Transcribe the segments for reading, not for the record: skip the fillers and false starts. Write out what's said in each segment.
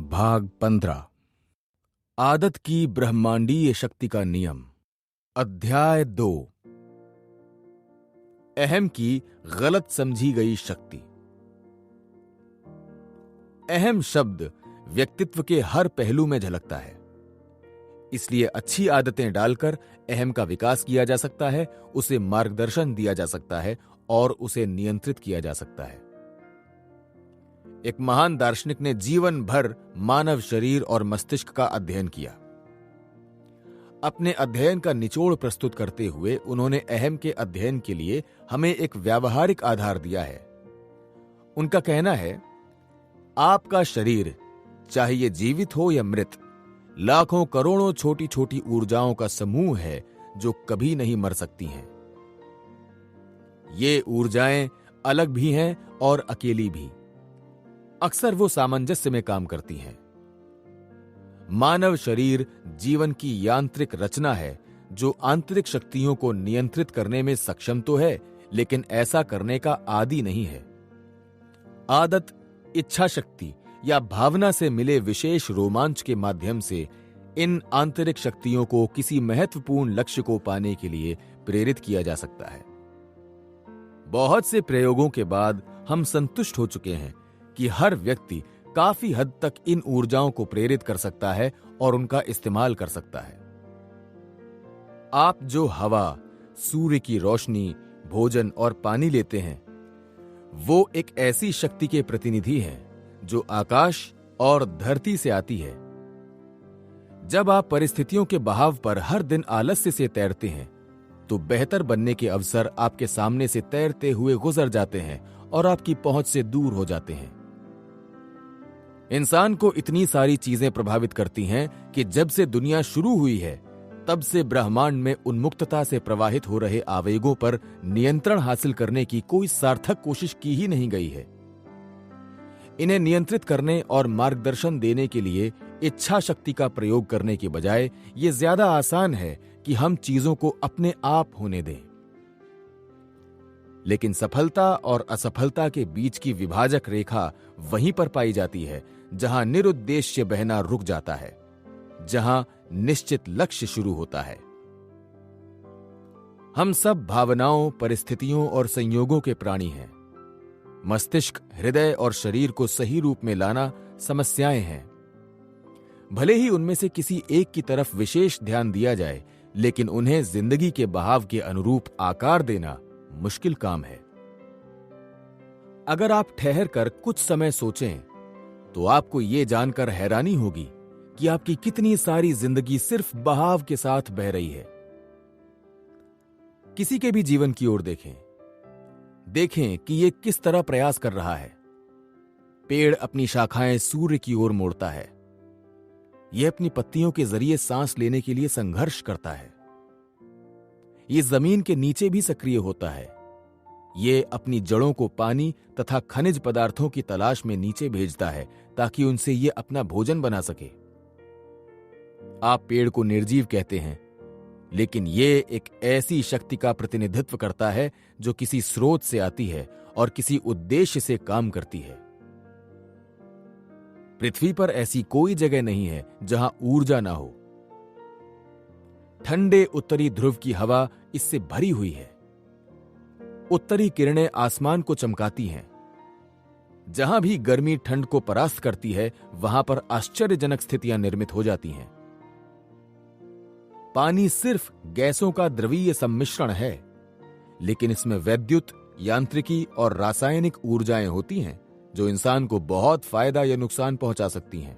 भाग 15 आदत की ब्रह्मांडीय शक्ति का नियम। अध्याय 2 अहम की गलत समझी गई शक्ति। अहम शब्द व्यक्तित्व के हर पहलू में झलकता है, इसलिए अच्छी आदतें डालकर अहम का विकास किया जा सकता है, उसे मार्गदर्शन दिया जा सकता है और उसे नियंत्रित किया जा सकता है। एक महान दार्शनिक ने जीवन भर मानव शरीर और मस्तिष्क का अध्ययन किया। अपने अध्ययन का निचोड़ प्रस्तुत करते हुए उन्होंने अहम के अध्ययन के लिए हमें एक व्यावहारिक आधार दिया है। उनका कहना है, आपका शरीर, चाहे ये जीवित हो या मृत, लाखों करोड़ों छोटी छोटी ऊर्जाओं का समूह है जो कभी नहीं मर सकती हैं। ये ऊर्जाएं अलग भी हैं और अकेली भी। अक्सर वो सामंजस्य में काम करती हैं। मानव शरीर जीवन की यांत्रिक रचना है जो आंतरिक शक्तियों को नियंत्रित करने में सक्षम तो है, लेकिन ऐसा करने का आदी नहीं है। आदत, इच्छा शक्ति या भावना से मिले विशेष रोमांच के माध्यम से इन आंतरिक शक्तियों को किसी महत्वपूर्ण लक्ष्य को पाने के लिए प्रेरित किया जा सकता है। बहुत से प्रयोगों के बाद हम संतुष्ट हो चुके हैं कि हर व्यक्ति काफी हद तक इन ऊर्जाओं को प्रेरित कर सकता है और उनका इस्तेमाल कर सकता है। आप जो हवा, सूर्य की रोशनी, भोजन और पानी लेते हैं, वो एक ऐसी शक्ति के प्रतिनिधि हैं जो आकाश और धरती से आती है। जब आप परिस्थितियों के बहाव पर हर दिन आलस्य से तैरते हैं, तो बेहतर बनने के अवसर आपके सामने से तैरते हुए गुजर जाते हैं और आपकी पहुंच से दूर हो जाते हैं। इंसान को इतनी सारी चीजें प्रभावित करती हैं कि जब से दुनिया शुरू हुई है, तब से ब्रह्मांड में उन्मुक्तता से प्रवाहित हो रहे आवेगों पर नियंत्रण हासिल करने की कोई सार्थक कोशिश की ही नहीं गई है। इन्हें नियंत्रित करने और मार्गदर्शन देने के लिए इच्छा शक्ति का प्रयोग करने के बजाय यह ज्यादा आसान है कि हम चीजों को अपने आप होने दें। लेकिन सफलता और असफलता के बीच की विभाजक रेखा वहीं पर पाई जाती है जहां निरुद्देश्य बहना रुक जाता है, जहां निश्चित लक्ष्य शुरू होता है। हम सब भावनाओं, परिस्थितियों और संयोगों के प्राणी हैं। मस्तिष्क, हृदय और शरीर को सही रूप में लाना समस्याएं हैं। भले ही उनमें से किसी एक की तरफ विशेष ध्यान दिया जाए, लेकिन उन्हें जिंदगी के बहाव के अनुरूप आकार देना मुश्किल काम है। अगर आप ठहर कर कुछ समय सोचें, तो आपको यह जानकर हैरानी होगी कि आपकी कितनी सारी जिंदगी सिर्फ बहाव के साथ बह रही है। किसी के भी जीवन की ओर देखें कि यह किस तरह प्रयास कर रहा है। पेड़ अपनी शाखाएं सूर्य की ओर मोड़ता है। यह अपनी पत्तियों के जरिए सांस लेने के लिए संघर्ष करता है। यह जमीन के नीचे भी सक्रिय होता है। ये अपनी जड़ों को पानी तथा खनिज पदार्थों की तलाश में नीचे भेजता है ताकि उनसे ये अपना भोजन बना सके। आप पेड़ को निर्जीव कहते हैं, लेकिन ये एक ऐसी शक्ति का प्रतिनिधित्व करता है जो किसी स्रोत से आती है और किसी उद्देश्य से काम करती है। पृथ्वी पर ऐसी कोई जगह नहीं है जहां ऊर्जा ना हो। ठंडे उत्तरी ध्रुव की हवा इससे भरी हुई है। उत्तरी किरणें आसमान को चमकाती हैं। जहां भी गर्मी ठंड को परास्त करती है, वहां पर आश्चर्यजनक स्थितियां निर्मित हो जाती हैं। पानी सिर्फ गैसों का द्रवीय सम्मिश्रण है, लेकिन इसमें वैद्युत, यांत्रिकी और रासायनिक ऊर्जाएं होती हैं जो इंसान को बहुत फायदा या नुकसान पहुंचा सकती हैं।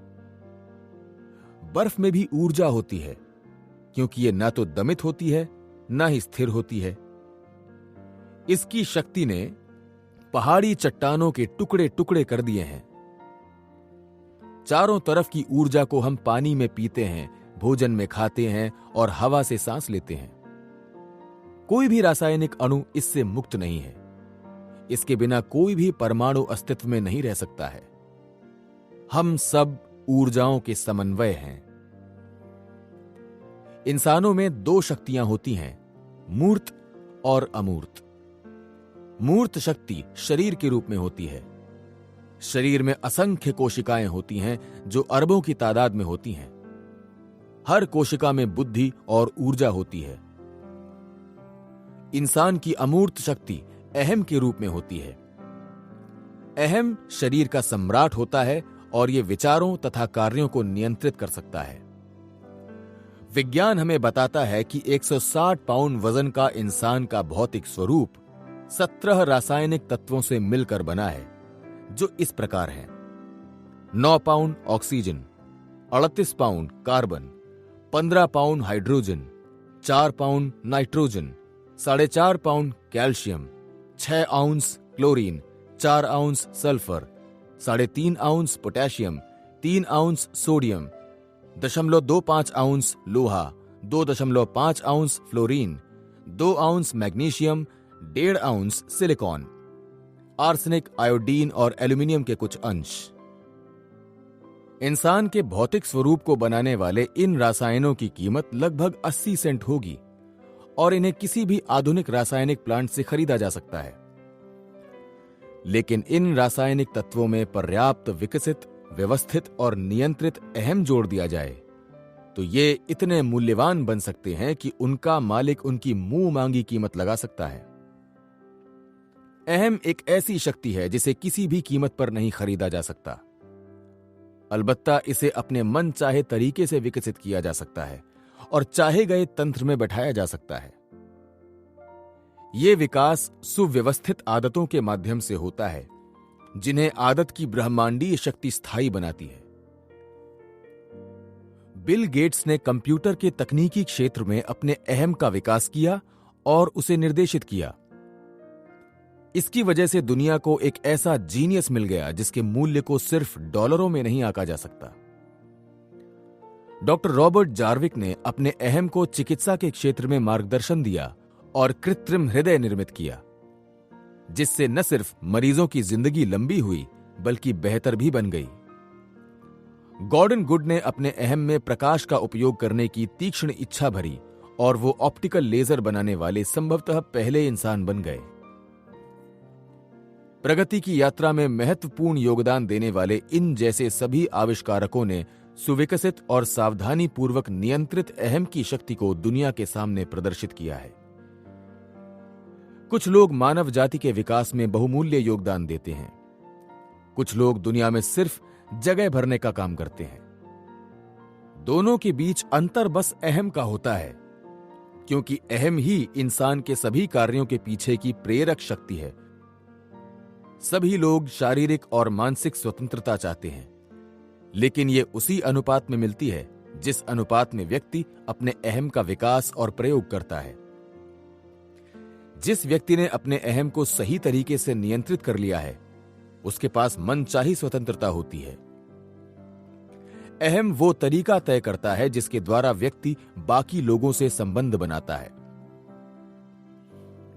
बर्फ में भी ऊर्जा होती है, क्योंकि यह ना तो दमित होती है, ना ही स्थिर होती है। इसकी शक्ति ने पहाड़ी चट्टानों के टुकड़े टुकड़े कर दिए हैं। चारों तरफ की ऊर्जा को हम पानी में पीते हैं, भोजन में खाते हैं और हवा से सांस लेते हैं। कोई भी रासायनिक अणु इससे मुक्त नहीं है। इसके बिना कोई भी परमाणु अस्तित्व में नहीं रह सकता है। हम सब ऊर्जाओं के समन्वय हैं। इंसानों में दो शक्तियां होती हैं, मूर्त और अमूर्त। मूर्त शक्ति शरीर के रूप में होती है। शरीर में असंख्य कोशिकाएं होती हैं जो अरबों की तादाद में होती हैं। हर कोशिका में बुद्धि और ऊर्जा होती है। इंसान की अमूर्त शक्ति अहम के रूप में होती है। अहम शरीर का सम्राट होता है और यह विचारों तथा कार्यों को नियंत्रित कर सकता है। विज्ञान हमें बताता है कि 160 पाउंड वजन का इंसान का भौतिक स्वरूप 17 रासायनिक तत्वों से मिलकर बना है, जो इस प्रकार हैं: 9 pound oxygen, 38 pound carbon, 15 pound hydrogen, 4 pound nitrogen, 4.5 pound calcium, 6 ounce chlorine, 4 ounce sulphur, 3.5 ounce potassium, 3 ounce sodium, 0.25 ounce लोहा, 2.5 ounce fluorine, 2 ounce magnesium, 1.5 ounce silicon, arsenic, iodine और एल्यूमिनियम के कुछ अंश। इंसान के भौतिक स्वरूप को बनाने वाले इन रसायनों की कीमत लगभग 80 सेंट होगी और इन्हें किसी भी आधुनिक रासायनिक प्लांट से खरीदा जा सकता है। लेकिन इन रासायनिक तत्वों में पर्याप्त विकसित, व्यवस्थित और नियंत्रित अहम जोड़ दिया जाए तो ये इतने मूल्यवान बन सकते हैं कि उनका मालिक उनकी मुंह मांगी कीमत लगा सकता है। अहम एक ऐसी शक्ति है जिसे किसी भी कीमत पर नहीं खरीदा जा सकता। अलबत्ता इसे अपने मन चाहे तरीके से विकसित किया जा सकता है और चाहे गए तंत्र में बैठाया जा सकता है। यह विकास सुव्यवस्थित आदतों के माध्यम से होता है, जिन्हें आदत की ब्रह्मांडीय शक्ति स्थायी बनाती है। बिल गेट्स ने कंप्यूटर के तकनीकी क्षेत्र में अपने अहम का विकास किया और उसे निर्देशित किया। इसकी वजह से दुनिया को एक ऐसा जीनियस मिल गया जिसके मूल्य को सिर्फ डॉलरों में नहीं आंका जा सकता। डॉक्टर रॉबर्ट जार्विक ने अपने अहम को चिकित्सा के क्षेत्र में मार्गदर्शन दिया और कृत्रिम हृदय निर्मित किया, जिससे न सिर्फ मरीजों की जिंदगी लंबी हुई बल्कि बेहतर भी बन गई। गॉर्डन गुड ने अपने अहम में प्रकाश का उपयोग करने की तीक्ष्ण इच्छा भरी और वो ऑप्टिकल लेजर बनाने वाले संभवतः पहले इंसान बन गए। प्रगति की यात्रा में महत्वपूर्ण योगदान देने वाले इन जैसे सभी आविष्कारकों ने सुविकसित और सावधानी पूर्वक नियंत्रित अहम की शक्ति को दुनिया के सामने प्रदर्शित किया है। कुछ लोग मानव जाति के विकास में बहुमूल्य योगदान देते हैं, कुछ लोग दुनिया में सिर्फ जगह भरने का काम करते हैं। दोनों के बीच अंतर बस अहम का होता है, क्योंकि अहम ही इंसान के सभी कार्यों के पीछे की प्रेरक शक्ति है। सभी लोग शारीरिक और मानसिक स्वतंत्रता चाहते हैं, लेकिन यह उसी अनुपात में मिलती है जिस अनुपात में व्यक्ति अपने अहम का विकास और प्रयोग करता है। जिस व्यक्ति ने अपने अहम को सही तरीके से नियंत्रित कर लिया है, उसके पास मनचाही स्वतंत्रता होती है। अहम वो तरीका तय करता है जिसके द्वारा व्यक्ति बाकी लोगों से संबंध बनाता है।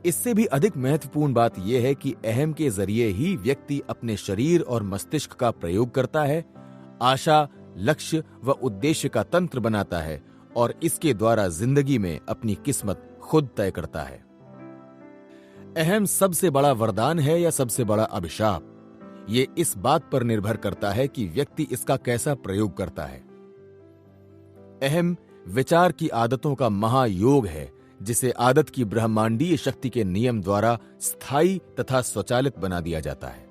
इससे भी अधिक महत्वपूर्ण बात यह है कि अहम के जरिए ही व्यक्ति अपने शरीर और मस्तिष्क का प्रयोग करता है, आशा, लक्ष्य व उद्देश्य का तंत्र बनाता है और इसके द्वारा जिंदगी में अपनी किस्मत खुद तय करता है। अहम सबसे बड़ा वरदान है या सबसे बड़ा अभिशाप, ये इस बात पर निर्भर करता है कि व्यक्ति इसका कैसा प्रयोग करता है। अहम विचार की आदतों का महायोग है, जिसे आदत की ब्रह्मांडीय शक्ति के नियम द्वारा स्थायी तथा स्वचालित बना दिया जाता है।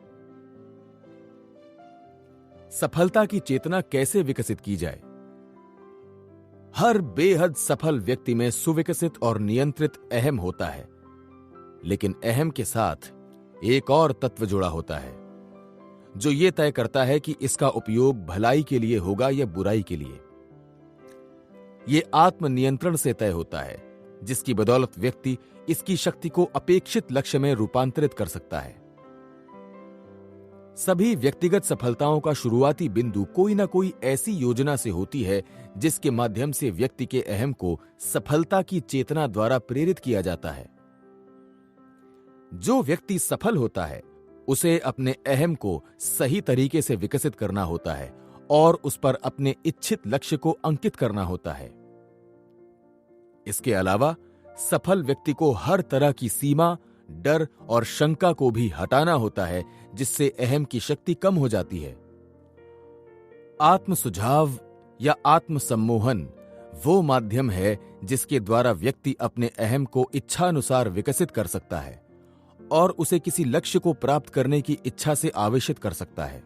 सफलता की चेतना कैसे विकसित की जाए? हर बेहद सफल व्यक्ति में सुविकसित और नियंत्रित अहम होता है, लेकिन अहम के साथ एक और तत्व जुड़ा होता है जो यह तय करता है कि इसका उपयोग भलाई के लिए होगा या बुराई के लिए। यह आत्मनियंत्रण से तय होता है, जिसकी बदौलत व्यक्ति इसकी शक्ति को अपेक्षित लक्ष्य में रूपांतरित कर सकता है। सभी व्यक्तिगत सफलताओं का शुरुआती बिंदु कोई ना कोई ऐसी योजना से होती है जिसके माध्यम से व्यक्ति के अहम को सफलता की चेतना द्वारा प्रेरित किया जाता है। जो व्यक्ति सफल होता है उसे अपने अहम को सही तरीके से विकसित करना होता है और उस पर अपने इच्छित लक्ष्य को अंकित करना होता है। इसके अलावा सफल व्यक्ति को हर तरह की सीमा, डर और शंका को भी हटाना होता है, जिससे अहम की शक्ति कम हो जाती है। आत्म सुझाव या आत्म सम्मोहन वो माध्यम है जिसके द्वारा व्यक्ति अपने अहम को इच्छानुसार विकसित कर सकता है और उसे किसी लक्ष्य को प्राप्त करने की इच्छा से आवेशित कर सकता है।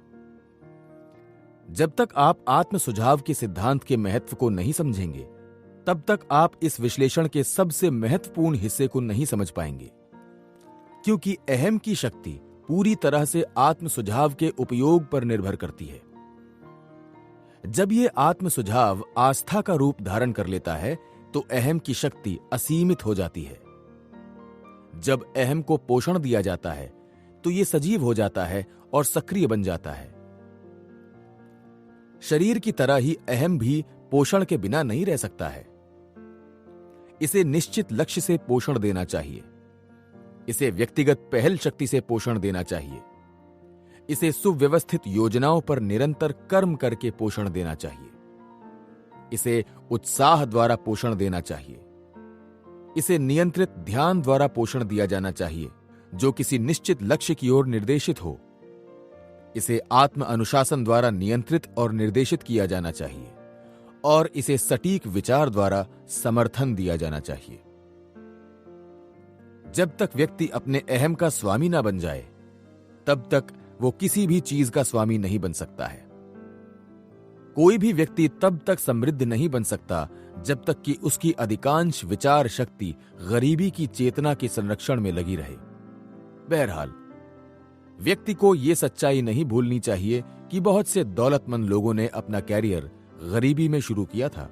जब तक आप आत्म सुझाव के सिद्धांत के महत्व को नहीं समझेंगे, तब तक आप इस विश्लेषण के सबसे महत्वपूर्ण हिस्से को नहीं समझ पाएंगे, क्योंकि अहम की शक्ति पूरी तरह से आत्म सुझाव के उपयोग पर निर्भर करती है। जब यह आत्म सुझाव आस्था का रूप धारण कर लेता है, तो अहम की शक्ति असीमित हो जाती है। जब अहम को पोषण दिया जाता है, तो यह सजीव हो जाता है और सक्रिय बन जाता है। शरीर की तरह ही अहम भी पोषण के बिना नहीं रह सकता है। इसे निश्चित लक्ष्य से पोषण देना चाहिए। इसे व्यक्तिगत पहल शक्ति से पोषण देना चाहिए। इसे सुव्यवस्थित योजनाओं पर निरंतर कर्म करके पोषण देना चाहिए। इसे उत्साह द्वारा पोषण देना चाहिए। इसे नियंत्रित ध्यान द्वारा पोषण दिया जाना चाहिए, जो किसी निश्चित लक्ष्य की ओर निर्देशित हो। इसे आत्म अनुशासन द्वारा नियंत्रित और निर्देशित किया जाना चाहिए और इसे सटीक विचार द्वारा समर्थन दिया जाना चाहिए। जब तक व्यक्ति अपने अहम का स्वामी ना बन जाए, तब तक वो किसी भी चीज का स्वामी नहीं बन सकता है। कोई भी व्यक्ति तब तक समृद्ध नहीं बन सकता जब तक कि उसकी अधिकांश विचार शक्ति गरीबी की चेतना के संरक्षण में लगी रहे। बहरहाल, व्यक्ति को यह सच्चाई नहीं भूलनी चाहिए कि बहुत से दौलतमंद लोगों ने अपना कैरियर गरीबी में शुरू किया था।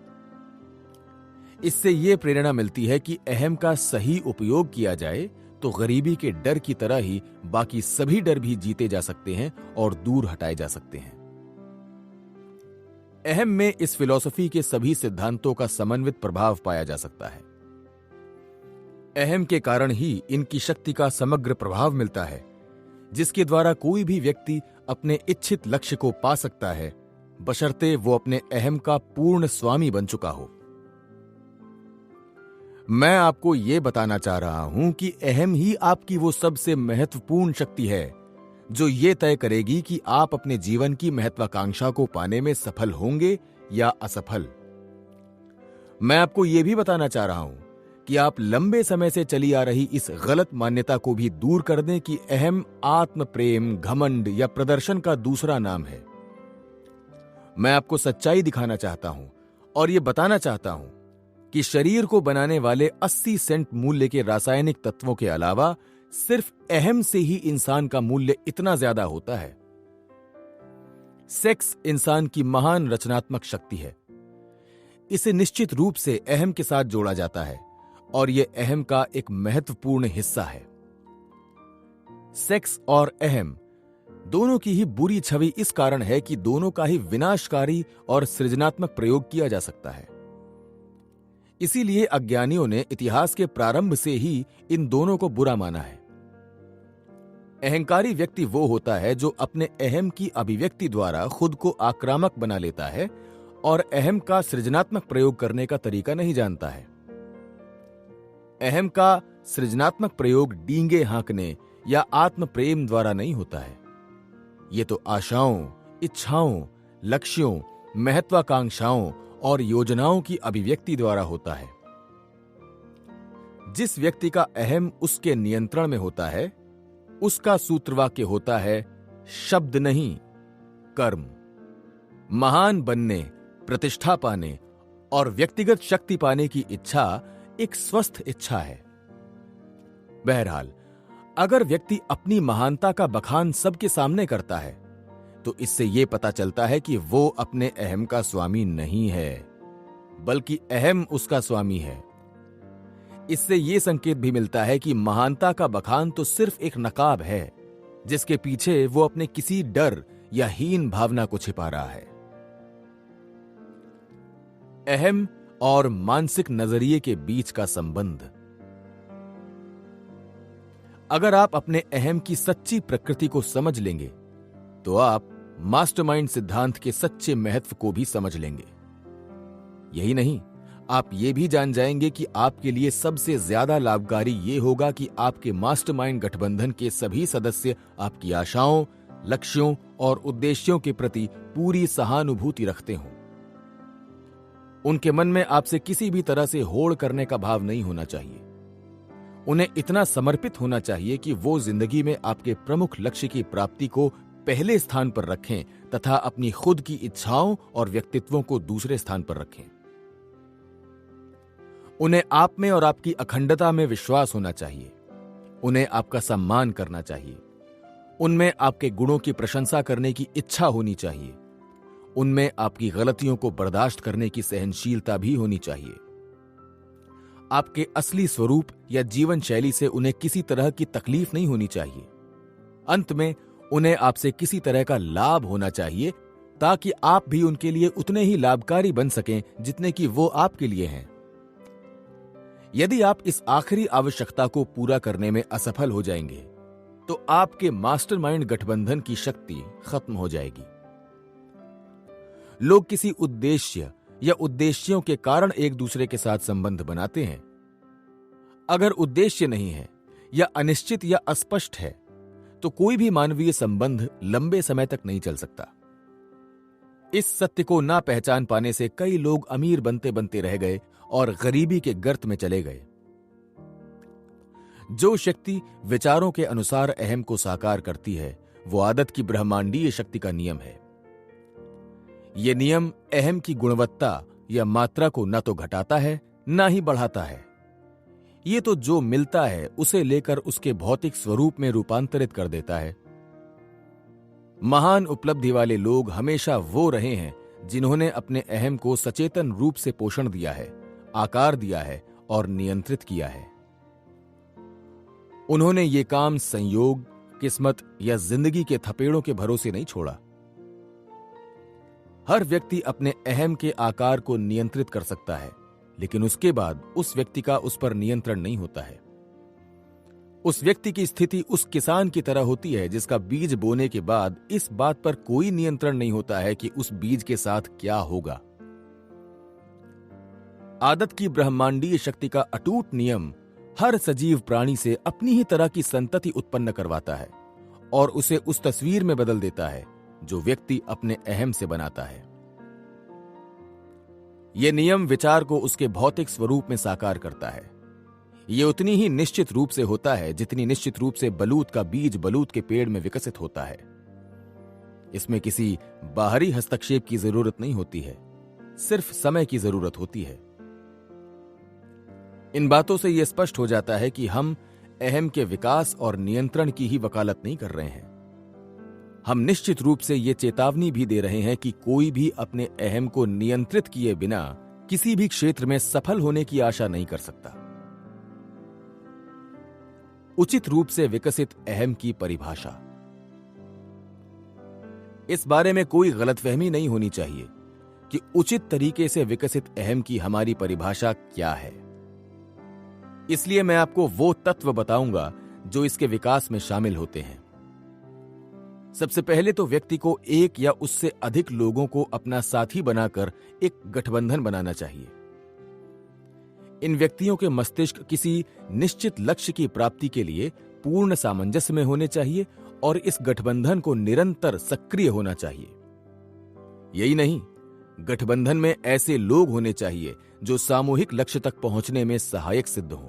इससे यह प्रेरणा मिलती है कि अहम का सही उपयोग किया जाए तो गरीबी के डर की तरह ही बाकी सभी डर भी जीते जा सकते हैं और दूर हटाए जा सकते हैं। अहम में इस फिलॉसफी के सभी सिद्धांतों का समन्वित प्रभाव पाया जा सकता है। अहम के कारण ही इनकी शक्ति का समग्र प्रभाव मिलता है, जिसके द्वारा कोई भी व्यक्ति अपने इच्छित लक्ष्य को पा सकता है, बशर्ते वो अपने अहम का पूर्ण स्वामी बन चुका हो। मैं आपको यह बताना चाह रहा हूं कि अहम ही आपकी वो सबसे महत्वपूर्ण शक्ति है जो ये तय करेगी कि आप अपने जीवन की महत्वाकांक्षा को पाने में सफल होंगे या असफल। मैं आपको यह भी बताना चाह रहा हूं कि आप लंबे समय से चली आ रही इस गलत मान्यता को भी दूर कर दें कि अहम आत्म प्रेम, घमंड या प्रदर्शन का दूसरा नाम है। मैं आपको सच्चाई दिखाना चाहता हूं और यह बताना चाहता हूं कि शरीर को बनाने वाले 80 सेंट मूल्य के रासायनिक तत्वों के अलावा सिर्फ अहम से ही इंसान का मूल्य इतना ज्यादा होता है। सेक्स इंसान की महान रचनात्मक शक्ति है। इसे निश्चित रूप से अहम के साथ जोड़ा जाता है और यह अहम का एक महत्वपूर्ण हिस्सा है। सेक्स और अहम दोनों की ही बुरी छवि इस कारण है कि दोनों का ही विनाशकारी और सृजनात्मक प्रयोग किया जा सकता है। इसीलिए अज्ञानियों ने इतिहास के प्रारंभ से ही इन दोनों को बुरा माना है। अहंकारी व्यक्ति वो होता है जो अपने अहम की अभिव्यक्ति द्वारा खुद को आक्रामक बना लेता है और अहम का सृजनात्मक प्रयोग करने का तरीका नहीं जानता है। अहम का सृजनात्मक प्रयोग डींगे हाँकने या आत्म प्रेम द्वारा नहीं होता है। यह तो आशाओं, इच्छाओं, लक्ष्यों, महत्वाकांक्षाओं और योजनाओं की अभिव्यक्ति द्वारा होता है। जिस व्यक्ति का अहम उसके नियंत्रण में होता है, उसका सूत्रवाक्य होता है शब्द नहीं, कर्म। महान बनने, प्रतिष्ठा पाने और व्यक्तिगत शक्ति पाने की इच्छा एक स्वस्थ इच्छा है। बहरहाल, अगर व्यक्ति अपनी महानता का बखान सबके सामने करता है, तो इससे यह पता चलता है कि वो अपने अहम का स्वामी नहीं है, बल्कि अहम उसका स्वामी है। इससे यह संकेत भी मिलता है कि महानता का बखान तो सिर्फ एक नकाब है, जिसके पीछे वो अपने किसी डर या हीन भावना को छिपा रहा है। अहम और मानसिक नजरिए के बीच का संबंध। अगर आप अपने अहम की सच्ची प्रकृति को समझ लेंगे, तो आप मास्टरमाइंड सिद्धांत के सच्चे महत्व को भी समझ लेंगे। यही नहीं, आप ये भी जान जाएंगे कि आपके लिए सबसे ज्यादा लाभकारी ये होगा कि आपके मास्टरमाइंड गठबंधन के सभी सदस्य आपकी आशाओं, लक्ष्यों और उद्देश्यों के प्रति पूरी सहानुभूति रखते हों। उनके मन में आपसे किसी भी तरह से होड़ करने का भाव नहीं होना चाहिए। उन्हें इतना समर्पित होना चाहिए कि वो जिंदगी में आपके प्रमुख लक्ष्य की प्राप्ति को पहले स्थान पर रखें तथा अपनी खुद की इच्छाओं और व्यक्तित्वों को दूसरे स्थान पर रखें। उन्हें आप में और आपकी अखंडता में विश्वास होना चाहिए। उन्हें आपका सम्मान करना चाहिए। उनमें आपके गुणों की प्रशंसा करने की इच्छा होनी चाहिए। उनमें आपकी गलतियों को बर्दाश्त करने की सहनशीलता भी होनी चाहिए। आपके असली स्वरूप या जीवन शैली से उन्हें किसी तरह की तकलीफ नहीं होनी चाहिए। अंत में उन्हें आपसे किसी तरह का लाभ होना चाहिए ताकि आप भी उनके लिए उतने ही लाभकारी बन सकें जितने कि वो आपके लिए हैं। यदि आप इस आखिरी आवश्यकता को पूरा करने में असफल हो जाएंगे तो आपके मास्टरमाइंड गठबंधन की शक्ति खत्म हो जाएगी। लोग किसी उद्देश्य या उद्देश्यों के कारण एक दूसरे के साथ संबंध बनाते हैं। अगर उद्देश्य नहीं है या अनिश्चित या अस्पष्ट है तो कोई भी मानवीय संबंध लंबे समय तक नहीं चल सकता। इस सत्य को ना पहचान पाने से कई लोग अमीर बनते बनते रह गए और गरीबी के गर्त में चले गए। जो शक्ति विचारों के अनुसार अहम को साकार करती है वो आदत की ब्रह्मांडीय शक्ति का नियम है। यह नियम अहम की गुणवत्ता या मात्रा को न तो घटाता है न ही बढ़ाता है। ये तो जो मिलता है उसे लेकर उसके भौतिक स्वरूप में रूपांतरित कर देता है। महान उपलब्धि वाले लोग हमेशा वो रहे हैं जिन्होंने अपने अहम को सचेतन रूप से पोषण दिया है, आकार दिया है और नियंत्रित किया है। उन्होंने ये काम संयोग, किस्मत या जिंदगी के थपेड़ों के भरोसे नहीं छोड़ा। हर व्यक्ति अपने अहम के आकार को नियंत्रित कर सकता है, लेकिन उसके बाद उस व्यक्ति का उस पर नियंत्रण नहीं होता है। उस व्यक्ति की स्थिति उस किसान की तरह होती है जिसका बीज बोने के बाद इस बात पर कोई नियंत्रण नहीं होता है कि उस बीज के साथ क्या होगा। आदत की ब्रह्मांडीय शक्ति का अटूट नियम हर सजीव प्राणी से अपनी ही तरह की संतति उत्पन्न करवाता है और उसे उस तस्वीर में बदल देता है जो व्यक्ति अपने अहम से बनाता है। यह नियम विचार को उसके भौतिक स्वरूप में साकार करता है। यह उतनी ही निश्चित रूप से होता है जितनी निश्चित रूप से बलूत का बीज बलूत के पेड़ में विकसित होता है। इसमें किसी बाहरी हस्तक्षेप की जरूरत नहीं होती है, सिर्फ समय की जरूरत होती है। इन बातों से यह स्पष्ट हो जाता है कि हम अहम के विकास और नियंत्रण की ही वकालत नहीं कर रहे हैं। हम निश्चित रूप से यह चेतावनी भी दे रहे हैं कि कोई भी अपने अहम को नियंत्रित किए बिना किसी भी क्षेत्र में सफल होने की आशा नहीं कर सकता। उचित रूप से विकसित अहम की परिभाषा। इस बारे में कोई गलतफहमी नहीं होनी चाहिए कि उचित तरीके से विकसित अहम की हमारी परिभाषा क्या है। इसलिए मैं आपको वो तत्व बताऊंगा जो इसके विकास में शामिल होते हैं। सबसे पहले तो व्यक्ति को एक या उससे अधिक लोगों को अपना साथी बनाकर एक गठबंधन बनाना चाहिए। इन व्यक्तियों के मस्तिष्क किसी निश्चित लक्ष्य की प्राप्ति के लिए पूर्ण सामंजस्य में होने चाहिए और इस गठबंधन को निरंतर सक्रिय होना चाहिए। यही नहीं, गठबंधन में ऐसे लोग होने चाहिए जो सामूहिक लक्ष्य तक पहुंचने में सहायक सिद्ध हों।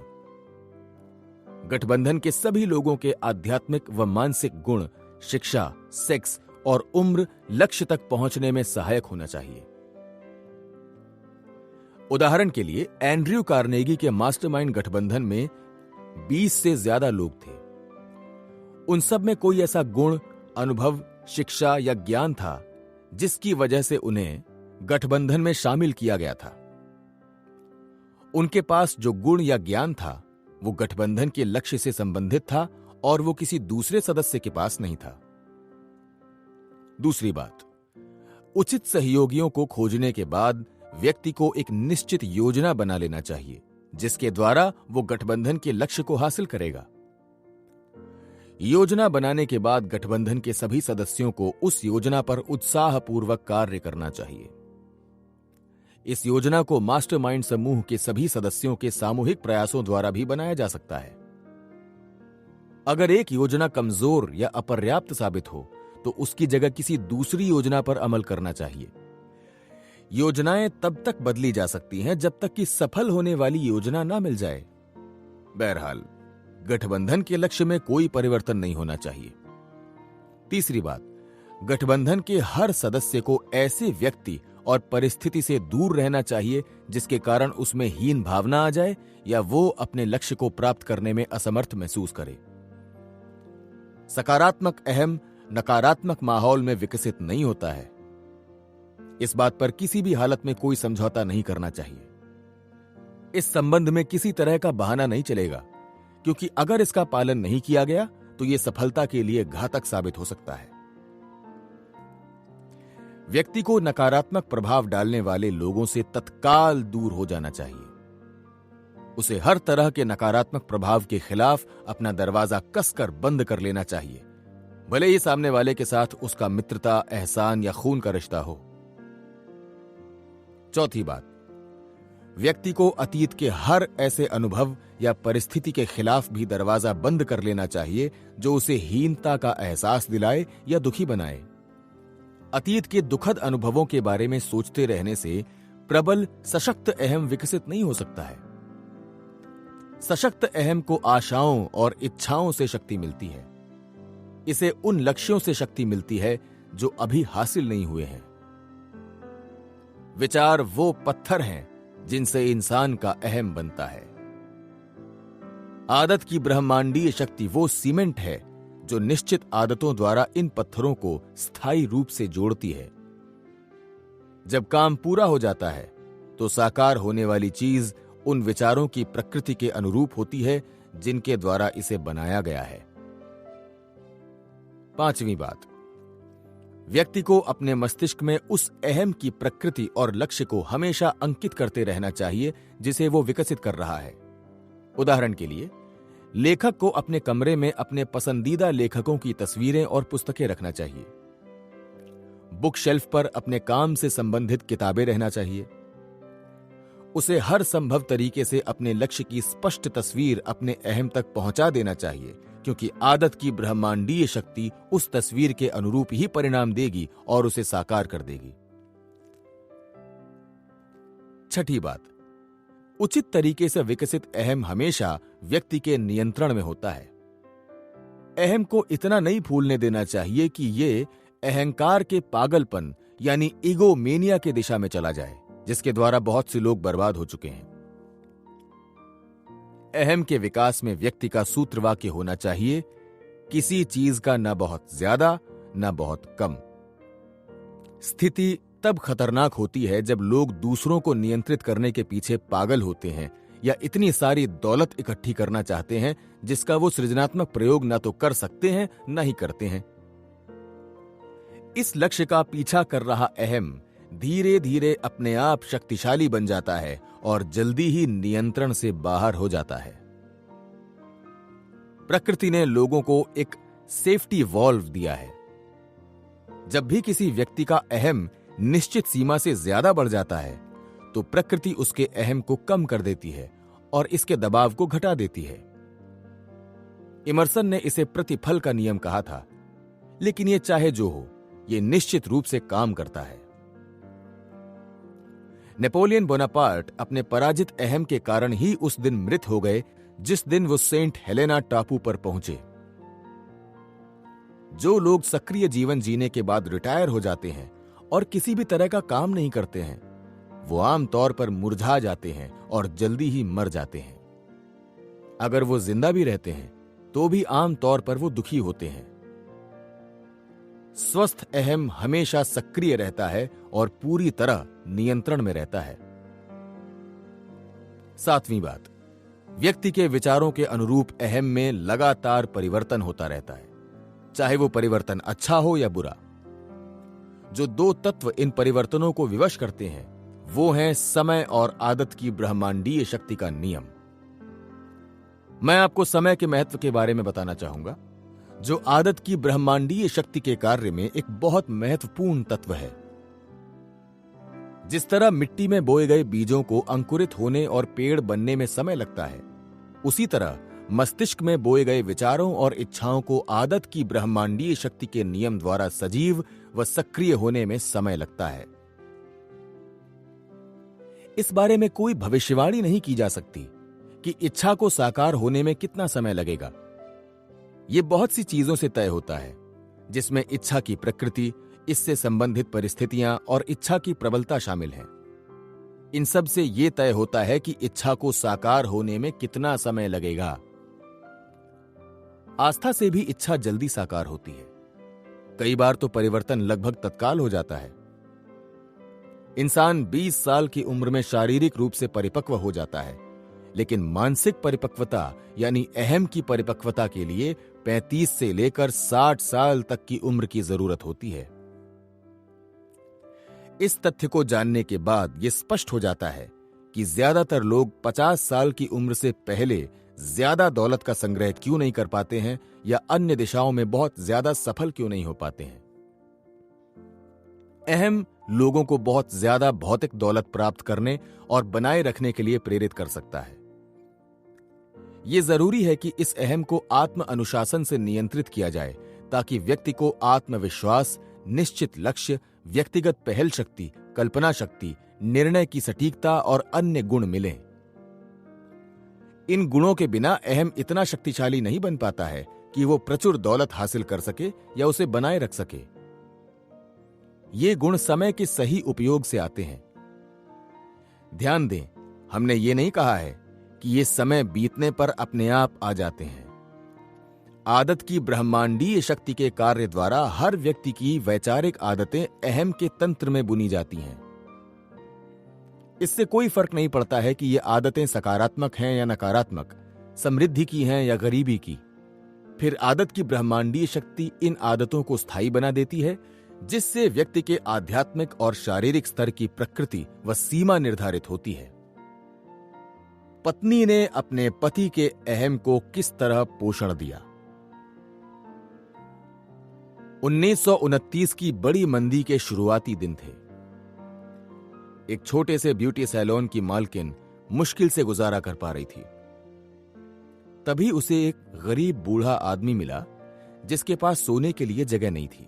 गठबंधन के सभी लोगों के आध्यात्मिक व मानसिक गुण, शिक्षा, सेक्स और उम्र लक्ष्य तक पहुंचने में सहायक होना चाहिए। उदाहरण के लिए एंड्रयू कार्नेगी के मास्टरमाइंड गठबंधन में 20 से ज्यादा लोग थे। उन सब में कोई ऐसा गुण, अनुभव, शिक्षा या ज्ञान था जिसकी वजह से उन्हें गठबंधन में शामिल किया गया था। उनके पास जो गुण या ज्ञान था वो गठबंधन के लक्ष्य से संबंधित था और वो किसी दूसरे सदस्य के पास नहीं था। दूसरी बात, उचित सहयोगियों को खोजने के बाद व्यक्ति को एक निश्चित योजना बना लेना चाहिए जिसके द्वारा वो गठबंधन के लक्ष्य को हासिल करेगा। योजना बनाने के बाद गठबंधन के सभी सदस्यों को उस योजना पर उत्साहपूर्वक कार्य करना चाहिए। इस योजना को मास्टरमाइंड समूह के सभी सदस्यों के सामूहिक प्रयासों द्वारा भी बनाया जा सकता है। अगर एक योजना कमजोर या अपर्याप्त साबित हो तो उसकी जगह किसी दूसरी योजना पर अमल करना चाहिए। योजनाएं तब तक बदली जा सकती हैं जब तक कि सफल होने वाली योजना ना मिल जाए। बहरहाल, गठबंधन के लक्ष्य में कोई परिवर्तन नहीं होना चाहिए। तीसरी बात, गठबंधन के हर सदस्य को ऐसे व्यक्ति और परिस्थिति से दूर रहना चाहिए जिसके कारण उसमें हीन भावना आ जाए या वो अपने लक्ष्य को प्राप्त करने में असमर्थ महसूस करे। सकारात्मक अहम नकारात्मक माहौल में विकसित नहीं होता है। इस बात पर किसी भी हालत में कोई समझौता नहीं करना चाहिए। इस संबंध में किसी तरह का बहाना नहीं चलेगा, क्योंकि अगर इसका पालन नहीं किया गया तो यह सफलता के लिए घातक साबित हो सकता है। व्यक्ति को नकारात्मक प्रभाव डालने वाले लोगों से तत्काल दूर हो जाना चाहिए। उसे हर तरह के नकारात्मक प्रभाव के खिलाफ अपना दरवाजा कसकर बंद कर लेना चाहिए, भले ही सामने वाले के साथ उसका मित्रता, एहसान या खून का रिश्ता हो। चौथी बात, व्यक्ति को अतीत के हर ऐसे अनुभव या परिस्थिति के खिलाफ भी दरवाजा बंद कर लेना चाहिए जो उसे हीनता का एहसास दिलाए या दुखी बनाए। अतीत के दुखद अनुभवों के बारे में सोचते रहने से प्रबल सशक्त अहम विकसित नहीं हो सकता है। सशक्त अहम को आशाओं और इच्छाओं से शक्ति मिलती है। इसे उन लक्ष्यों से शक्ति मिलती है जो अभी हासिल नहीं हुए हैं। विचार वो पत्थर हैं जिनसे इंसान का अहम बनता है। आदत की ब्रह्मांडीय शक्ति वो सीमेंट है जो निश्चित आदतों द्वारा इन पत्थरों को स्थायी रूप से जोड़ती है। जब काम पूरा हो जाता है तो साकार होने वाली चीज उन विचारों की प्रकृति के अनुरूप होती है जिनके द्वारा इसे बनाया गया है। पांचवी बात, व्यक्ति को अपने मस्तिष्क में उस अहम की प्रकृति और लक्ष्य को हमेशा अंकित करते रहना चाहिए जिसे वो विकसित कर रहा है। उदाहरण के लिए, लेखक को अपने कमरे में अपने पसंदीदा लेखकों की तस्वीरें और पुस्तकें रखना चाहिए। बुक शेल्फ पर अपने काम से संबंधित किताबें रहना चाहिए। उसे हर संभव तरीके से अपने लक्ष्य की स्पष्ट तस्वीर अपने अहम तक पहुंचा देना चाहिए, क्योंकि आदत की ब्रह्मांडीय शक्ति उस तस्वीर के अनुरूप ही परिणाम देगी और उसे साकार कर देगी। छठी बात, उचित तरीके से विकसित अहम हमेशा व्यक्ति के नियंत्रण में होता है। अहम को इतना नहीं फूलने देना चाहिए कि ये अहंकार के पागलपन यानी ईगोमेनिया की दिशा में चला जाए, जिसके द्वारा बहुत से लोग बर्बाद हो चुके हैं। अहम के विकास में व्यक्ति का सूत्रवाक्य होना चाहिए, किसी चीज का न बहुत ज्यादा न बहुत कम। स्थिति तब खतरनाक होती है जब लोग दूसरों को नियंत्रित करने के पीछे पागल होते हैं या इतनी सारी दौलत इकट्ठी करना चाहते हैं जिसका वो सृजनात्मक प्रयोग न तो कर सकते हैं न ही करते हैं। इस लक्ष्य का पीछा कर रहा अहम धीरे धीरे अपने आप शक्तिशाली बन जाता है और जल्दी ही नियंत्रण से बाहर हो जाता है। प्रकृति ने लोगों को एक सेफ्टी वॉल्व दिया है। जब भी किसी व्यक्ति का अहम निश्चित सीमा से ज्यादा बढ़ जाता है तो प्रकृति उसके अहम को कम कर देती है और इसके दबाव को घटा देती है। इमर्सन ने इसे प्रतिफल का नियम कहा था, लेकिन यह चाहे जो हो, यह निश्चित रूप से काम करता है। नेपोलियन बोनापार्ट अपने पराजित अहम के कारण ही उस दिन मृत हो गए जिस दिन वो सेंट हेलेना टापू पर पहुंचे। जो लोग सक्रिय जीवन जीने के बाद रिटायर हो जाते हैं और किसी भी तरह का काम नहीं करते हैं, वो आमतौर पर मुरझा जाते हैं और जल्दी ही मर जाते हैं। अगर वो जिंदा भी रहते हैं तो भी आमतौर पर वो दुखी होते हैं। स्वस्थ अहम हमेशा सक्रिय रहता है और पूरी तरह नियंत्रण में रहता है। सातवीं बात, व्यक्ति के विचारों के अनुरूप अहम में लगातार परिवर्तन होता रहता है, चाहे वो परिवर्तन अच्छा हो या बुरा। जो दो तत्व इन परिवर्तनों को विवश करते हैं वो हैं समय और आदत की ब्रह्मांडीय शक्ति का नियम। मैं आपको समय के महत्व के बारे में बताना चाहूंगा, जो आदत की ब्रह्मांडीय शक्ति के कार्य में एक बहुत महत्वपूर्ण तत्व है। जिस तरह मिट्टी में बोए गए बीजों को अंकुरित होने और पेड़ बनने में समय लगता है, उसी तरह मस्तिष्क में बोए गए विचारों और इच्छाओं को आदत की ब्रह्मांडीय शक्ति के नियम द्वारा सजीव व सक्रिय होने में समय लगता है। इस बारे में कोई भविष्यवाणी नहीं की जा सकती कि इच्छा को साकार होने में कितना समय लगेगा। यह बहुत सी चीजों से तय होता है, जिसमें इच्छा की प्रकृति, इससे संबंधित परिस्थितियां और इच्छा की प्रबलता शामिल हैं। इन सब से यह तय होता है कि इच्छा को साकार होने में कितना समय लगेगा। आस्था से भी इच्छा जल्दी साकार होती है। कई बार तो परिवर्तन लगभग तत्काल हो जाता है। इंसान 20 साल की उम्र में शारीरिक रूप से परिपक्व हो जाता है, लेकिन मानसिक परिपक्वता यानी अहम की परिपक्वता के लिए 35 से लेकर 60 साल तक की उम्र की जरूरत होती है। इस तथ्य को जानने के बाद यह स्पष्ट हो जाता है कि ज्यादातर लोग 50 साल की उम्र से पहले ज्यादा दौलत का संग्रह क्यों नहीं कर पाते हैं या अन्य दिशाओं में बहुत ज्यादा सफल क्यों नहीं हो पाते हैं। अहम लोगों को बहुत ज्यादा भौतिक दौलत प्राप्त करने और बनाए रखने के लिए प्रेरित कर सकता है। यह जरूरी है कि इस अहम को आत्म अनुशासन से नियंत्रित किया जाए, ताकि व्यक्ति को आत्मविश्वास, निश्चित लक्ष्य, व्यक्तिगत पहल शक्ति, कल्पना शक्ति, निर्णय की सटीकता और अन्य गुण मिलें। इन गुणों के बिना अहम इतना शक्तिशाली नहीं बन पाता है कि वो प्रचुर दौलत हासिल कर सके या उसे बनाए रख सके। ये गुण समय के सही उपयोग से आते हैं। ध्यान दें, हमने ये नहीं कहा है कि ये समय बीतने पर अपने आप आ जाते हैं। आदत की ब्रह्मांडीय शक्ति के कार्य द्वारा हर व्यक्ति की वैचारिक आदतें अहम के तंत्र में बुनी जाती हैं। इससे कोई फर्क नहीं पड़ता है कि ये आदतें सकारात्मक हैं या नकारात्मक, समृद्धि की हैं या गरीबी की। फिर आदत की ब्रह्मांडीय शक्ति इन आदतों को स्थायी बना देती है, जिससे व्यक्ति के आध्यात्मिक और शारीरिक स्तर की प्रकृति व सीमा निर्धारित होती है। पत्नी ने अपने पति के अहम को किस तरह पोषण दिया। 1929 की बड़ी मंदी के शुरुआती दिन थे। एक छोटे से ब्यूटी सैलून की मालकिन मुश्किल से गुजारा कर पा रही थी। तभी उसे एक गरीब बूढ़ा आदमी मिला, जिसके पास सोने के लिए जगह नहीं थी।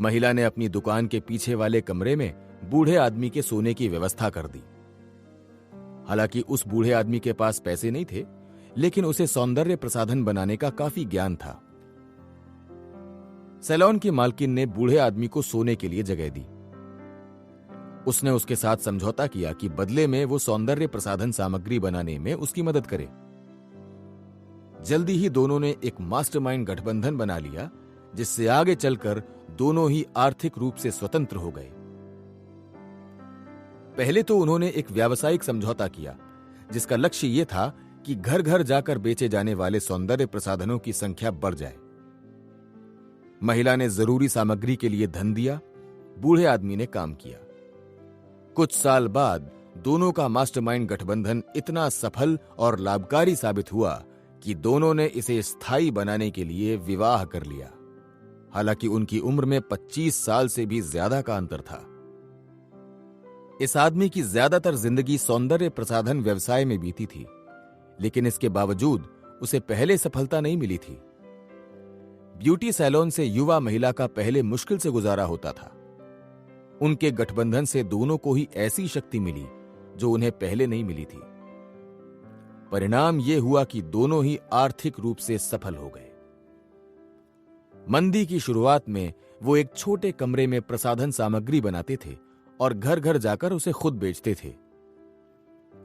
महिला ने अपनी दुकान के पीछे वाले कमरे में बूढ़े आदमी के सोने की व्यवस्था कर दी। हालांकि उस बूढ़े आदमी के पास पैसे नहीं थे, लेकिन उसे सौंदर्य प्रसाधन बनाने का काफी ज्ञान था। सैलून की मालकिन ने बूढ़े आदमी को सोने के लिए जगह दी। उसने उसके साथ समझौता किया कि बदले में वो सौंदर्य प्रसाधन सामग्री बनाने में उसकी मदद करे। जल्दी ही दोनों ने एक मास्टरमाइंड गठबंधन बना लिया, जिससे आगे चलकर दोनों ही आर्थिक रूप से स्वतंत्र हो गए। पहले तो उन्होंने एक व्यावसायिक समझौता किया, जिसका लक्ष्य यह था कि घर घर जाकर बेचे जाने वाले सौंदर्य प्रसाधनों की संख्या बढ़ जाए। महिला ने जरूरी सामग्री के लिए धन दिया, बूढ़े आदमी ने काम किया। कुछ साल बाद दोनों का मास्टरमाइंड गठबंधन इतना सफल और लाभकारी साबित हुआ कि दोनों ने इसे स्थायी बनाने के लिए विवाह कर लिया। हालांकि उनकी उम्र में 25 साल से भी ज्यादा का अंतर था। इस आदमी की ज्यादातर जिंदगी सौंदर्य प्रसाधन व्यवसाय में बीती थी, लेकिन इसके बावजूद उसे पहले सफलता नहीं मिली थी। ब्यूटी सैलून से युवा महिला का पहले मुश्किल से गुजारा होता था। उनके गठबंधन से दोनों को ही ऐसी शक्ति मिली जो उन्हें पहले नहीं मिली थी। परिणाम यह हुआ कि दोनों ही आर्थिक रूप से सफल हो गए। मंदी की शुरुआत में वो एक छोटे कमरे में प्रसाधन सामग्री बनाते थे और घर घर जाकर उसे खुद बेचते थे।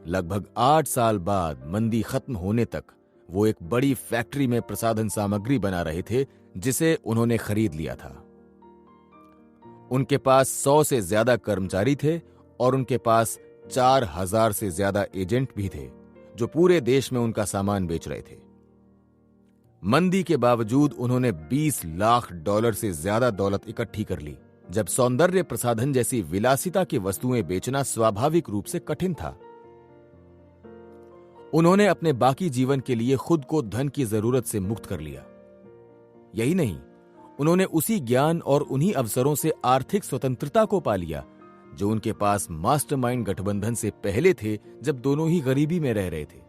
लगभग 8 साल बाद मंदी खत्म होने तक वो एक बड़ी फैक्ट्री में प्रसाधन सामग्री बना रहे थे, जिसे उन्होंने खरीद लिया था। उनके पास 100 से ज्यादा कर्मचारी थे और उनके पास 4000 से ज्यादा एजेंट भी थे, जो पूरे देश में उनका सामान बेच रहे थे। मंदी के बावजूद उन्होंने $20 लाख से ज्यादा दौलत इकट्ठी कर ली, जब सौंदर्य प्रसाधन जैसी विलासिता की वस्तुएं बेचना स्वाभाविक रूप से कठिन था। उन्होंने अपने बाकी जीवन के लिए खुद को धन की जरूरत से मुक्त कर लिया। यही नहीं, उन्होंने उसी ज्ञान और उन्हीं अवसरों से आर्थिक स्वतंत्रता को पा लिया जो उनके पास मास्टरमाइंड गठबंधन से पहले थे, जब दोनों ही गरीबी में रह रहे थे।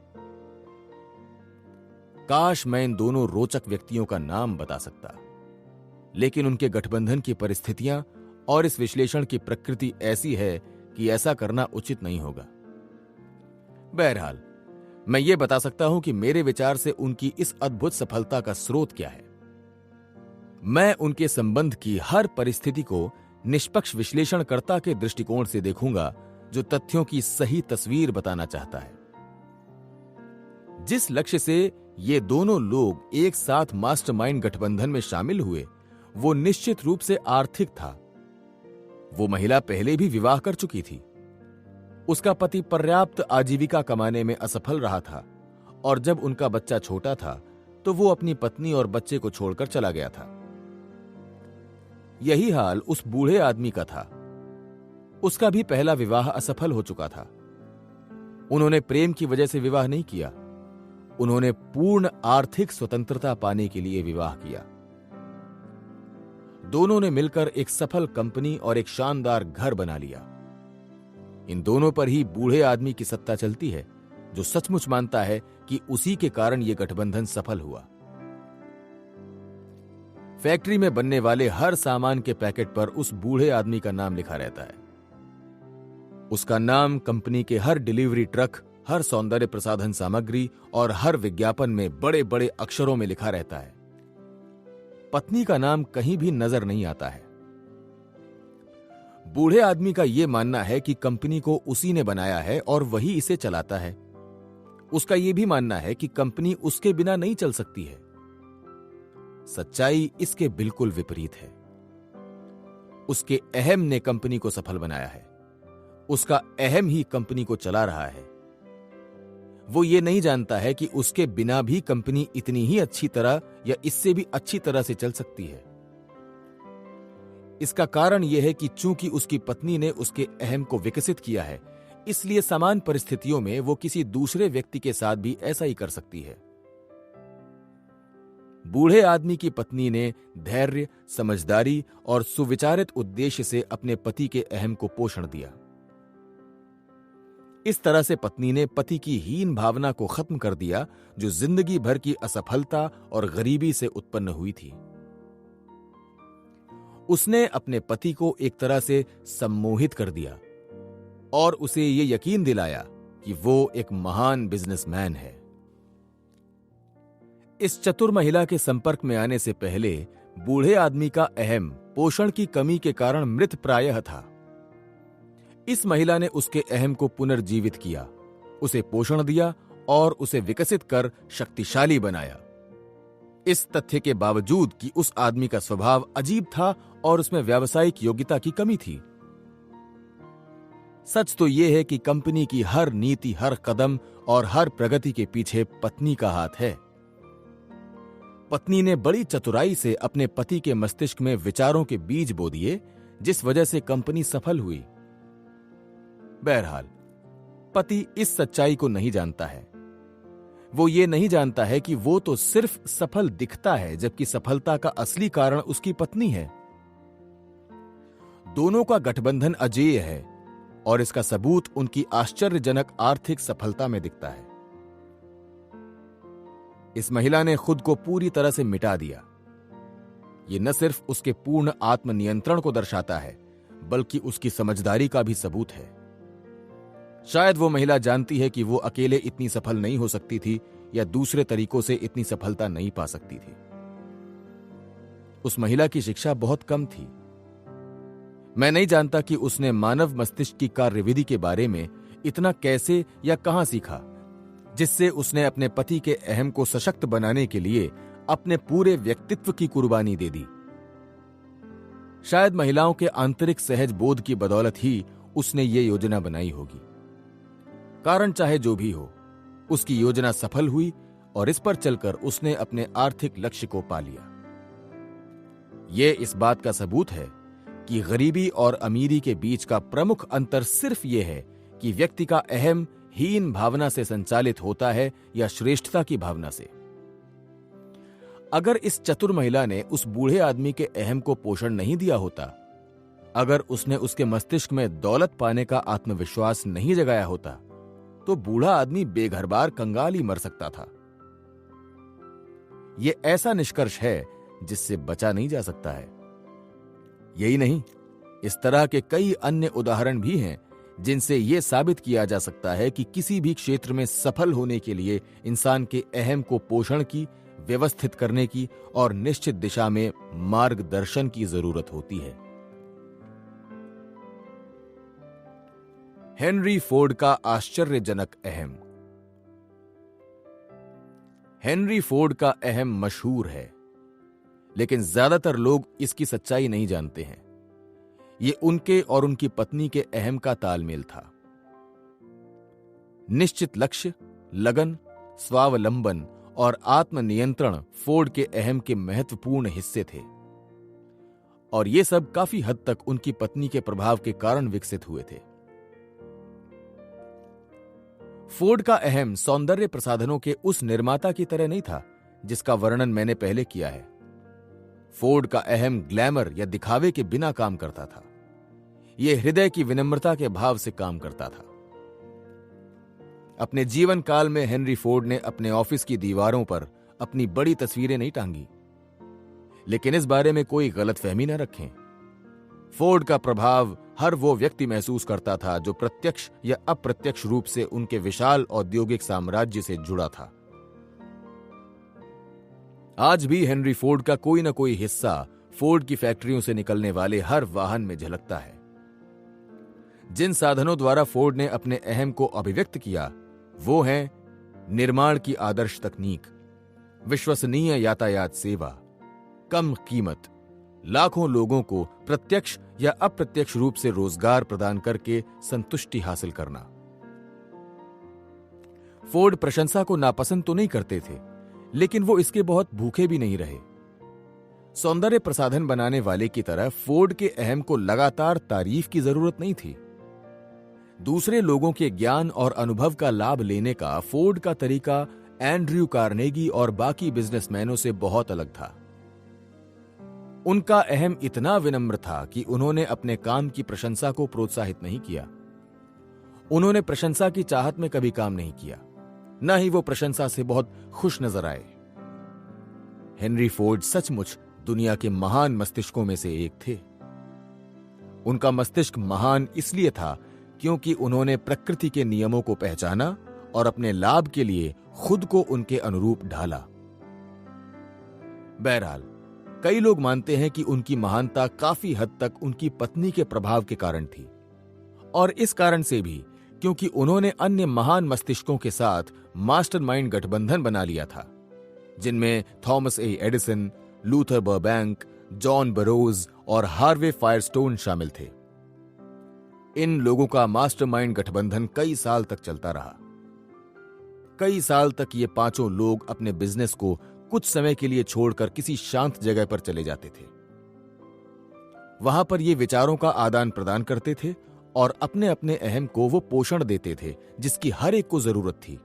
काश मैं इन दोनों रोचक व्यक्तियों का नाम बता सकता, लेकिन उनके गठबंधन की परिस्थितियां और इस विश्लेषण की प्रकृति ऐसी है कि ऐसा करना उचित नहीं होगा। बहरहाल, मैं ये बता सकता हूं कि मेरे विचार से उनकी इस अद्भुत सफलता का स्रोत क्या है। मैं उनके संबंध की हर परिस्थिति को निष्पक्ष विश्लेषणकर्ता के दृष्टिकोण से देखूंगा, जो तथ्यों की सही तस्वीर बताना चाहता है। जिस लक्ष्य से ये दोनों लोग एक साथ मास्टरमाइंड गठबंधन में शामिल हुए, वो निश्चित रूप से आर्थिक था। वो महिला पहले भी विवाह कर चुकी थी। उसका पति पर्याप्त आजीविका कमाने में असफल रहा था, और जब उनका बच्चा छोटा था तो वो अपनी पत्नी और बच्चे को छोड़कर चला गया था। यही हाल उस बूढ़े आदमी का था। उसका भी पहला विवाह असफल हो चुका था। उन्होंने प्रेम की वजह से विवाह नहीं किया, उन्होंने पूर्ण आर्थिक स्वतंत्रता पाने के लिए विवाह किया। दोनों ने मिलकर एक सफल कंपनी और एक शानदार घर बना लिया। इन दोनों पर ही बूढ़े आदमी की सत्ता चलती है, जो सचमुच मानता है कि उसी के कारण यह गठबंधन सफल हुआ। फैक्ट्री में बनने वाले हर सामान के पैकेट पर उस बूढ़े आदमी का नाम लिखा रहता है। उसका नाम कंपनी के हर डिलीवरी ट्रक, हर सौंदर्य प्रसाधन सामग्री और हर विज्ञापन में बड़े बड़े अक्षरों में लिखा रहता है। पत्नी का नाम कहीं भी नजर नहीं आता है। बूढ़े आदमी का यह मानना है कि कंपनी को उसी ने बनाया है और वही इसे चलाता है। उसका यह भी मानना है कि कंपनी उसके बिना नहीं चल सकती है। सच्चाई इसके बिल्कुल विपरीत है। उसके अहम ने कंपनी को सफल बनाया है। उसका अहम ही कंपनी को चला रहा है। वो ये नहीं जानता है कि उसके बिना भी कंपनी इतनी ही अच्छी तरह या इससे भी अच्छी तरह से चल सकती है। इसका कारण यह है कि चूंकि उसकी पत्नी ने उसके अहम को विकसित किया है, इसलिए समान परिस्थितियों में वो किसी दूसरे व्यक्ति के साथ भी ऐसा ही कर सकती है। बूढ़े आदमी की पत्नी ने धैर्य, समझदारी और सुविचारित उद्देश्य से अपने पति के अहम को पोषण दिया। इस तरह से पत्नी ने पति की हीन भावना को खत्म कर दिया, जो जिंदगी भर की असफलता और गरीबी से उत्पन्न हुई थी। उसने अपने पति को एक तरह से सम्मोहित कर दिया और उसे यह यकीन दिलाया कि वो एक महान बिजनेसमैन है। इस चतुर महिला के संपर्क में आने से पहले बूढ़े आदमी का अहम पोषण की कमी के कारण मृत प्रायः था। इस महिला ने उसके अहम को पुनर्जीवित किया, उसे पोषण दिया और उसे विकसित कर शक्तिशाली बनाया। इस तथ्य के बावजूद कि उस आदमी का स्वभाव अजीब था और उसमें व्यावसायिक योग्यता की कमी थी। सच तो यह है कि कंपनी की हर नीति, हर कदम और हर प्रगति के पीछे पत्नी का हाथ है। पत्नी ने बड़ी चतुराई से अपने पति के मस्तिष्क में विचारों के बीज बो दिए, जिस वजह से कंपनी सफल हुई। बहरहाल, पति इस सच्चाई को नहीं जानता है। वो ये नहीं जानता है कि वो तो सिर्फ सफल दिखता है, जबकि सफलता का असली कारण उसकी पत्नी है। दोनों का गठबंधन अजेय है और इसका सबूत उनकी आश्चर्यजनक आर्थिक सफलता में दिखता है। इस महिला ने खुद को पूरी तरह से मिटा दिया। यह न सिर्फ उसके पूर्ण आत्मनियंत्रण को दर्शाता है, बल्कि उसकी समझदारी का भी सबूत है। शायद वो महिला जानती है कि वो अकेले इतनी सफल नहीं हो सकती थी या दूसरे तरीकों से इतनी सफलता नहीं पा सकती थी। उस महिला की शिक्षा बहुत कम थी। मैं नहीं जानता कि उसने मानव मस्तिष्क की कार्यविधि के बारे में इतना कैसे या कहां सीखा, जिससे उसने अपने पति के अहम को सशक्त बनाने के लिए अपने पूरे व्यक्तित्व की कुर्बानी दे दी। शायद महिलाओं के आंतरिक सहज बोध की बदौलत ही उसने ये योजना बनाई होगी। कारण चाहे जो भी हो, उसकी योजना सफल हुई और इस पर चलकर उसने अपने आर्थिक लक्ष्य को पा लिया। यह इस बात का सबूत है कि गरीबी और अमीरी के बीच का प्रमुख अंतर सिर्फ यह है कि व्यक्ति का अहम हीन भावना से संचालित होता है या श्रेष्ठता की भावना से। अगर इस चतुर महिला ने उस बूढ़े आदमी के अहम को पोषण नहीं दिया होता, अगर उसने उसके मस्तिष्क में दौलत पाने का आत्मविश्वास नहीं जगाया होता तो बूढ़ा आदमी बेघरबार कंगाल ही मर सकता था। यह ऐसा निष्कर्ष है जिससे बचा नहीं जा सकता है। यही नहीं, इस तरह के कई अन्य उदाहरण भी हैं जिनसे यह साबित किया जा सकता है कि किसी भी क्षेत्र में सफल होने के लिए इंसान के अहम को पोषण की, व्यवस्थित करने की और निश्चित दिशा में मार्गदर्शन की जरूरत होती है। हेनरी फोर्ड का आश्चर्यजनक अहम। हेनरी फोर्ड का अहम मशहूर है, लेकिन ज्यादातर लोग इसकी सच्चाई नहीं जानते हैं। ये उनके और उनकी पत्नी के अहम का तालमेल था। निश्चित लक्ष्य, लगन, स्वावलंबन और आत्मनियंत्रण फोर्ड के अहम के महत्वपूर्ण हिस्से थे, और ये सब काफी हद तक उनकी पत्नी के प्रभाव के कारण विकसित हुए थे। फोर्ड का अहम सौंदर्य प्रसाधनों के उस निर्माता की तरह नहीं था जिसका वर्णन मैंने पहले किया है। फोर्ड का अहम ग्लैमर या दिखावे के बिना काम करता था। यह हृदय की विनम्रता के भाव से काम करता था। अपने जीवन काल में हेनरी फोर्ड ने अपने ऑफिस की दीवारों पर अपनी बड़ी तस्वीरें नहीं टांगी, लेकिन इस बारे में कोई गलतफहमी न रखें। फोर्ड का प्रभाव हर वो व्यक्ति महसूस करता था जो प्रत्यक्ष या अप्रत्यक्ष रूप से उनके विशाल औद्योगिक साम्राज्य से जुड़ा था। आज भी हेनरी फोर्ड का कोई न कोई हिस्सा फोर्ड की फैक्ट्रियों से निकलने वाले हर वाहन में झलकता है। जिन साधनों द्वारा फोर्ड ने अपने अहम को अभिव्यक्त किया वो हैं निर्माण की आदर्श तकनीक, विश्वसनीय यातायात सेवा, कम कीमत, लाखों लोगों को प्रत्यक्ष या अप्रत्यक्ष रूप से रोजगार प्रदान करके संतुष्टि हासिल करना। फोर्ड प्रशंसा को नापसंद तो नहीं करते थे, लेकिन वो इसके बहुत भूखे भी नहीं रहे। सौंदर्य प्रसाधन बनाने वाले की तरह फोर्ड के अहम को लगातार तारीफ की जरूरत नहीं थी। दूसरे लोगों के ज्ञान और अनुभव का लाभ लेने का फोर्ड का तरीका एंड्रयू कार्नेगी और बाकी बिजनेसमैनों से बहुत अलग था। उनका अहम इतना विनम्र था कि उन्होंने अपने काम की प्रशंसा को प्रोत्साहित नहीं किया। उन्होंने प्रशंसा की चाहत में कभी काम नहीं किया, न ही वो प्रशंसा से बहुत खुश नजर आए। हेनरी फोर्ड सचमुच दुनिया के महान मस्तिष्कों में से एक थे। उनका मस्तिष्क महान इसलिए था क्योंकि उन्होंने प्रकृति के नियमों को पहचाना और अपने लाभ के लिए खुद को उनके अनुरूप ढाला। बहरहाल, कई लोग मानते हैं कि उनकी महानता काफी हद तक उनकी पत्नी के प्रभाव के कारण थी, और इस कारण से भी क्योंकि उन्होंने अन्य महान मस्तिष्कों के साथ मास्टरमाइंड गठबंधन बना लिया था, जिनमें थॉमस ए एडिसन, लूथर बर्बैंक, जॉन बरोज और हार्वे फायरस्टोन शामिल थे। इन लोगों का मास्टरमाइंड गठबंधन कई साल तक चलता रहा। कई साल तक ये पांचों लोग अपने बिजनेस को कुछ समय के लिए छोड़कर किसी शांत जगह पर चले जाते थे। वहां पर ये विचारों का आदान प्रदान करते थे और अपने अपने अहम को वो पोषण देते थे जिसकी हर एक को जरूरत थी।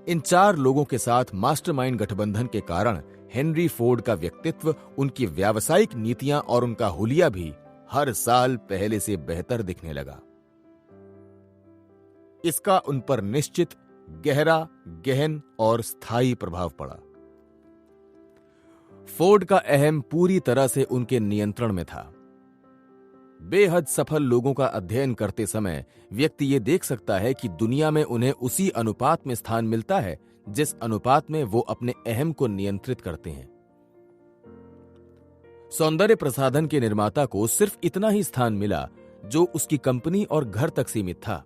इन चार लोगों के साथ मास्टरमाइंड गठबंधन के कारण हेनरी फोर्ड का व्यक्तित्व, उनकी व्यावसायिक नीतियां और उनका हुलिया भी हर साल पहले से बेहतर दिखने लगा। इसका उन पर निश्चित, गहरा, गहन और स्थायी प्रभाव पड़ा। फोर्ड का अहम पूरी तरह से उनके नियंत्रण में था। बेहद सफल लोगों का अध्ययन करते समय व्यक्ति यह देख सकता है कि दुनिया में उन्हें उसी अनुपात में स्थान मिलता है जिस अनुपात में वो अपने अहम को नियंत्रित करते हैं। सौंदर्य प्रसाधन के निर्माता को सिर्फ इतना ही स्थान मिला जो उसकी कंपनी और घर तक सीमित था।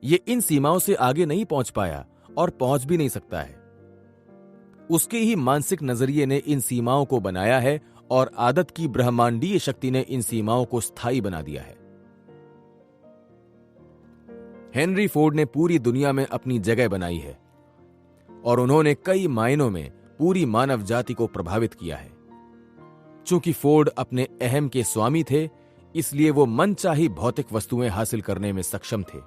ये इन सीमाओं से आगे नहीं पहुंच पाया और पहुंच भी नहीं सकता है। उसके ही मानसिक नजरिए ने इन सीमाओं को बनाया है और आदत की ब्रह्मांडीय शक्ति ने इन सीमाओं को स्थायी बना दिया है। हेनरी फोर्ड ने पूरी दुनिया में अपनी जगह बनाई है और उन्होंने कई मायनों में पूरी मानव जाति को प्रभावित किया है। चूंकि फोर्ड अपने अहम के स्वामी थे, इसलिए वो मनचाही भौतिक वस्तुएं हासिल करने में सक्षम थे।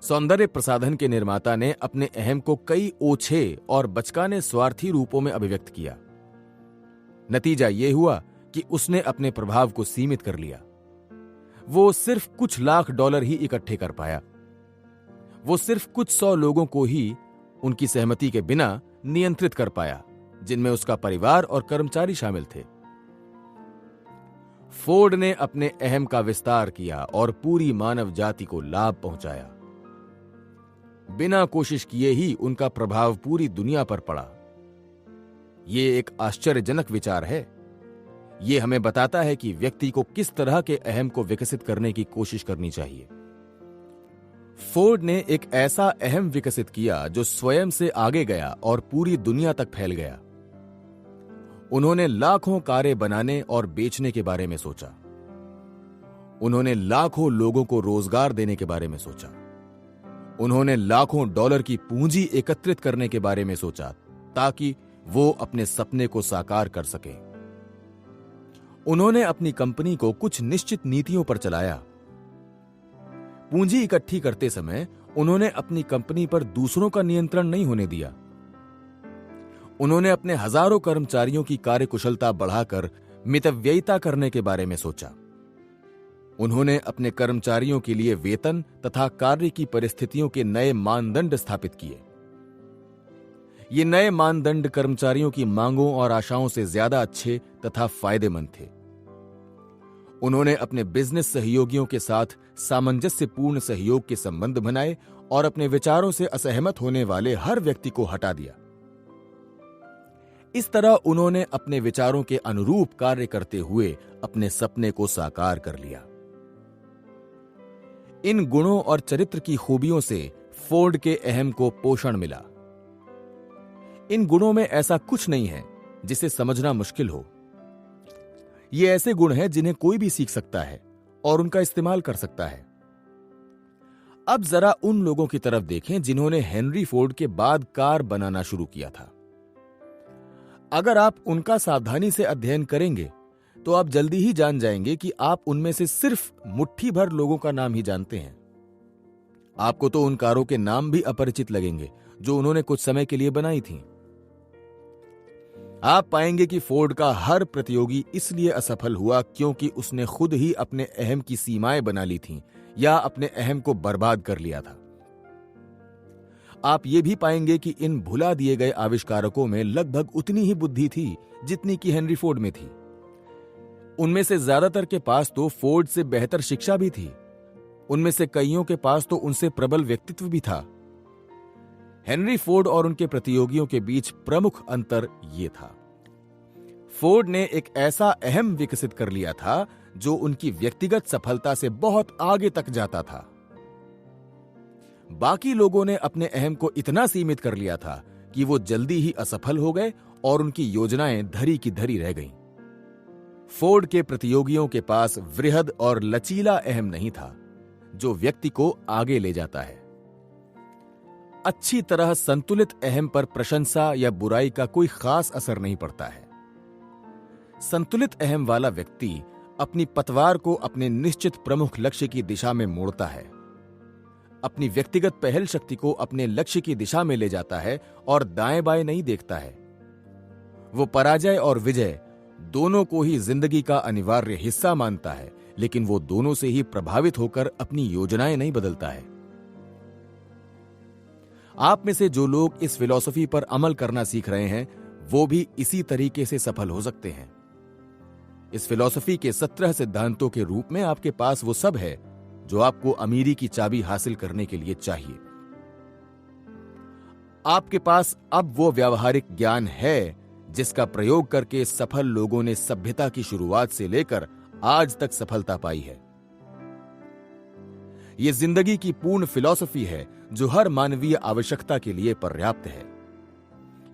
सौंदर्य प्रसाधन के निर्माता ने अपने अहम को कई ओछे और बचकाने स्वार्थी रूपों में अभिव्यक्त किया। नतीजा यह हुआ कि उसने अपने प्रभाव को सीमित कर लिया। वो सिर्फ कुछ लाख डॉलर ही इकट्ठे कर पाया। वो सिर्फ कुछ 100 लोगों को ही उनकी सहमति के बिना नियंत्रित कर पाया, जिनमें उसका परिवार और कर्मचारी शामिल थे। फोर्ड ने अपने अहम का विस्तार किया और पूरी मानव जाति को लाभ पहुंचाया। बिना कोशिश किए ही उनका प्रभाव पूरी दुनिया पर पड़ा। यह एक आश्चर्यजनक विचार है। यह हमें बताता है कि व्यक्ति को किस तरह के अहम को विकसित करने की कोशिश करनी चाहिए। फोर्ड ने एक ऐसा अहम विकसित किया जो स्वयं से आगे गया और पूरी दुनिया तक फैल गया। उन्होंने लाखों कारें बनाने और बेचने के बारे में सोचा। उन्होंने लाखों लोगों को रोजगार देने के बारे में सोचा। उन्होंने लाखों डॉलर की पूंजी एकत्रित करने के बारे में सोचा ताकि वो अपने सपने को साकार कर सके। उन्होंने अपनी कंपनी को कुछ निश्चित नीतियों पर चलाया। पूंजी इकट्ठी करते समय उन्होंने अपनी कंपनी पर दूसरों का नियंत्रण नहीं होने दिया। उन्होंने अपने हजारों कर्मचारियों की कार्यकुशलता बढ़ाकर मितव्ययिता करने के बारे में सोचा। उन्होंने अपने कर्मचारियों के लिए वेतन तथा कार्य की परिस्थितियों के नए मानदंड स्थापित किए। ये नए मानदंड कर्मचारियों की मांगों और आशाओं से ज्यादा अच्छे तथा फायदेमंद थे। उन्होंने अपने बिजनेस सहयोगियों के साथ सामंजस्यपूर्ण सहयोग के संबंध बनाए और अपने विचारों से असहमत होने वाले हर व्यक्ति को हटा दिया। इस तरह उन्होंने अपने विचारों के अनुरूप कार्य करते हुए अपने सपने को साकार कर लिया। इन गुणों और चरित्र की खूबियों से फोर्ड के अहम को पोषण मिला। इन गुणों में ऐसा कुछ नहीं है जिसे समझना मुश्किल हो। ये ऐसे गुण हैं जिन्हें कोई भी सीख सकता है और उनका इस्तेमाल कर सकता है। अब जरा उन लोगों की तरफ देखें जिन्होंने हेनरी फोर्ड के बाद कार बनाना शुरू किया था। अगर आप उनका सावधानी से अध्ययन करेंगे तो आप जल्दी ही जान जाएंगे कि आप उनमें से सिर्फ मुट्ठी भर लोगों का नाम ही जानते हैं। आपको तो उन कारों के नाम भी अपरिचित लगेंगे जो उन्होंने कुछ समय के लिए बनाई थीं। आप पाएंगे कि फोर्ड का हर प्रतियोगी इसलिए असफल हुआ क्योंकि उसने खुद ही अपने अहम की सीमाएं बना ली थीं या अपने अहम को बर्बाद कर लिया था। आप ये भी पाएंगे कि इन भुला दिए गए आविष्कारकों में लगभग उतनी ही बुद्धि थी जितनी कि हेनरी फोर्ड में थी। उनमें से ज्यादातर के पास तो फोर्ड से बेहतर शिक्षा भी थी। उनमें से कईयों के पास तो उनसे प्रबल व्यक्तित्व भी था। हेनरी फोर्ड और उनके प्रतियोगियों के बीच प्रमुख अंतर यह था, फोर्ड ने एक ऐसा अहम विकसित कर लिया था जो उनकी व्यक्तिगत सफलता से बहुत आगे तक जाता था। बाकी लोगों ने अपने अहम को इतना सीमित कर लिया था कि वो जल्दी ही असफल हो गए और उनकी योजनाएं धरी की धरी रह गईं। फोर्ड के प्रतियोगियों के पास वृहद और लचीला अहम नहीं था जो व्यक्ति को आगे ले जाता है। अच्छी तरह संतुलित अहम पर प्रशंसा या बुराई का कोई खास असर नहीं पड़ता है। संतुलित अहम वाला व्यक्ति अपनी पतवार को अपने निश्चित प्रमुख लक्ष्य की दिशा में मोड़ता है, अपनी व्यक्तिगत पहल शक्ति को अपने लक्ष्य की दिशा में ले जाता है और दाएं बाएं नहीं देखता है। वो पराजय और विजय दोनों को ही जिंदगी का अनिवार्य हिस्सा मानता है, लेकिन वो दोनों से ही प्रभावित होकर अपनी योजनाएं नहीं बदलता है। आप में से जो लोग इस फिलॉसफी पर अमल करना सीख रहे हैं वो भी इसी तरीके से सफल हो सकते हैं। इस फिलॉसफी के 17 सिद्धांतों के रूप में आपके पास वो सब है जो आपको अमीरी की चाबी हासिल करने के लिए चाहिए। आपके पास अब वो व्यावहारिक ज्ञान है जिसका प्रयोग करके सफल लोगों ने सभ्यता की शुरुआत से लेकर आज तक सफलता पाई है। यह जिंदगी की पूर्ण फिलॉसफी है जो हर मानवीय आवश्यकता के लिए पर्याप्त है।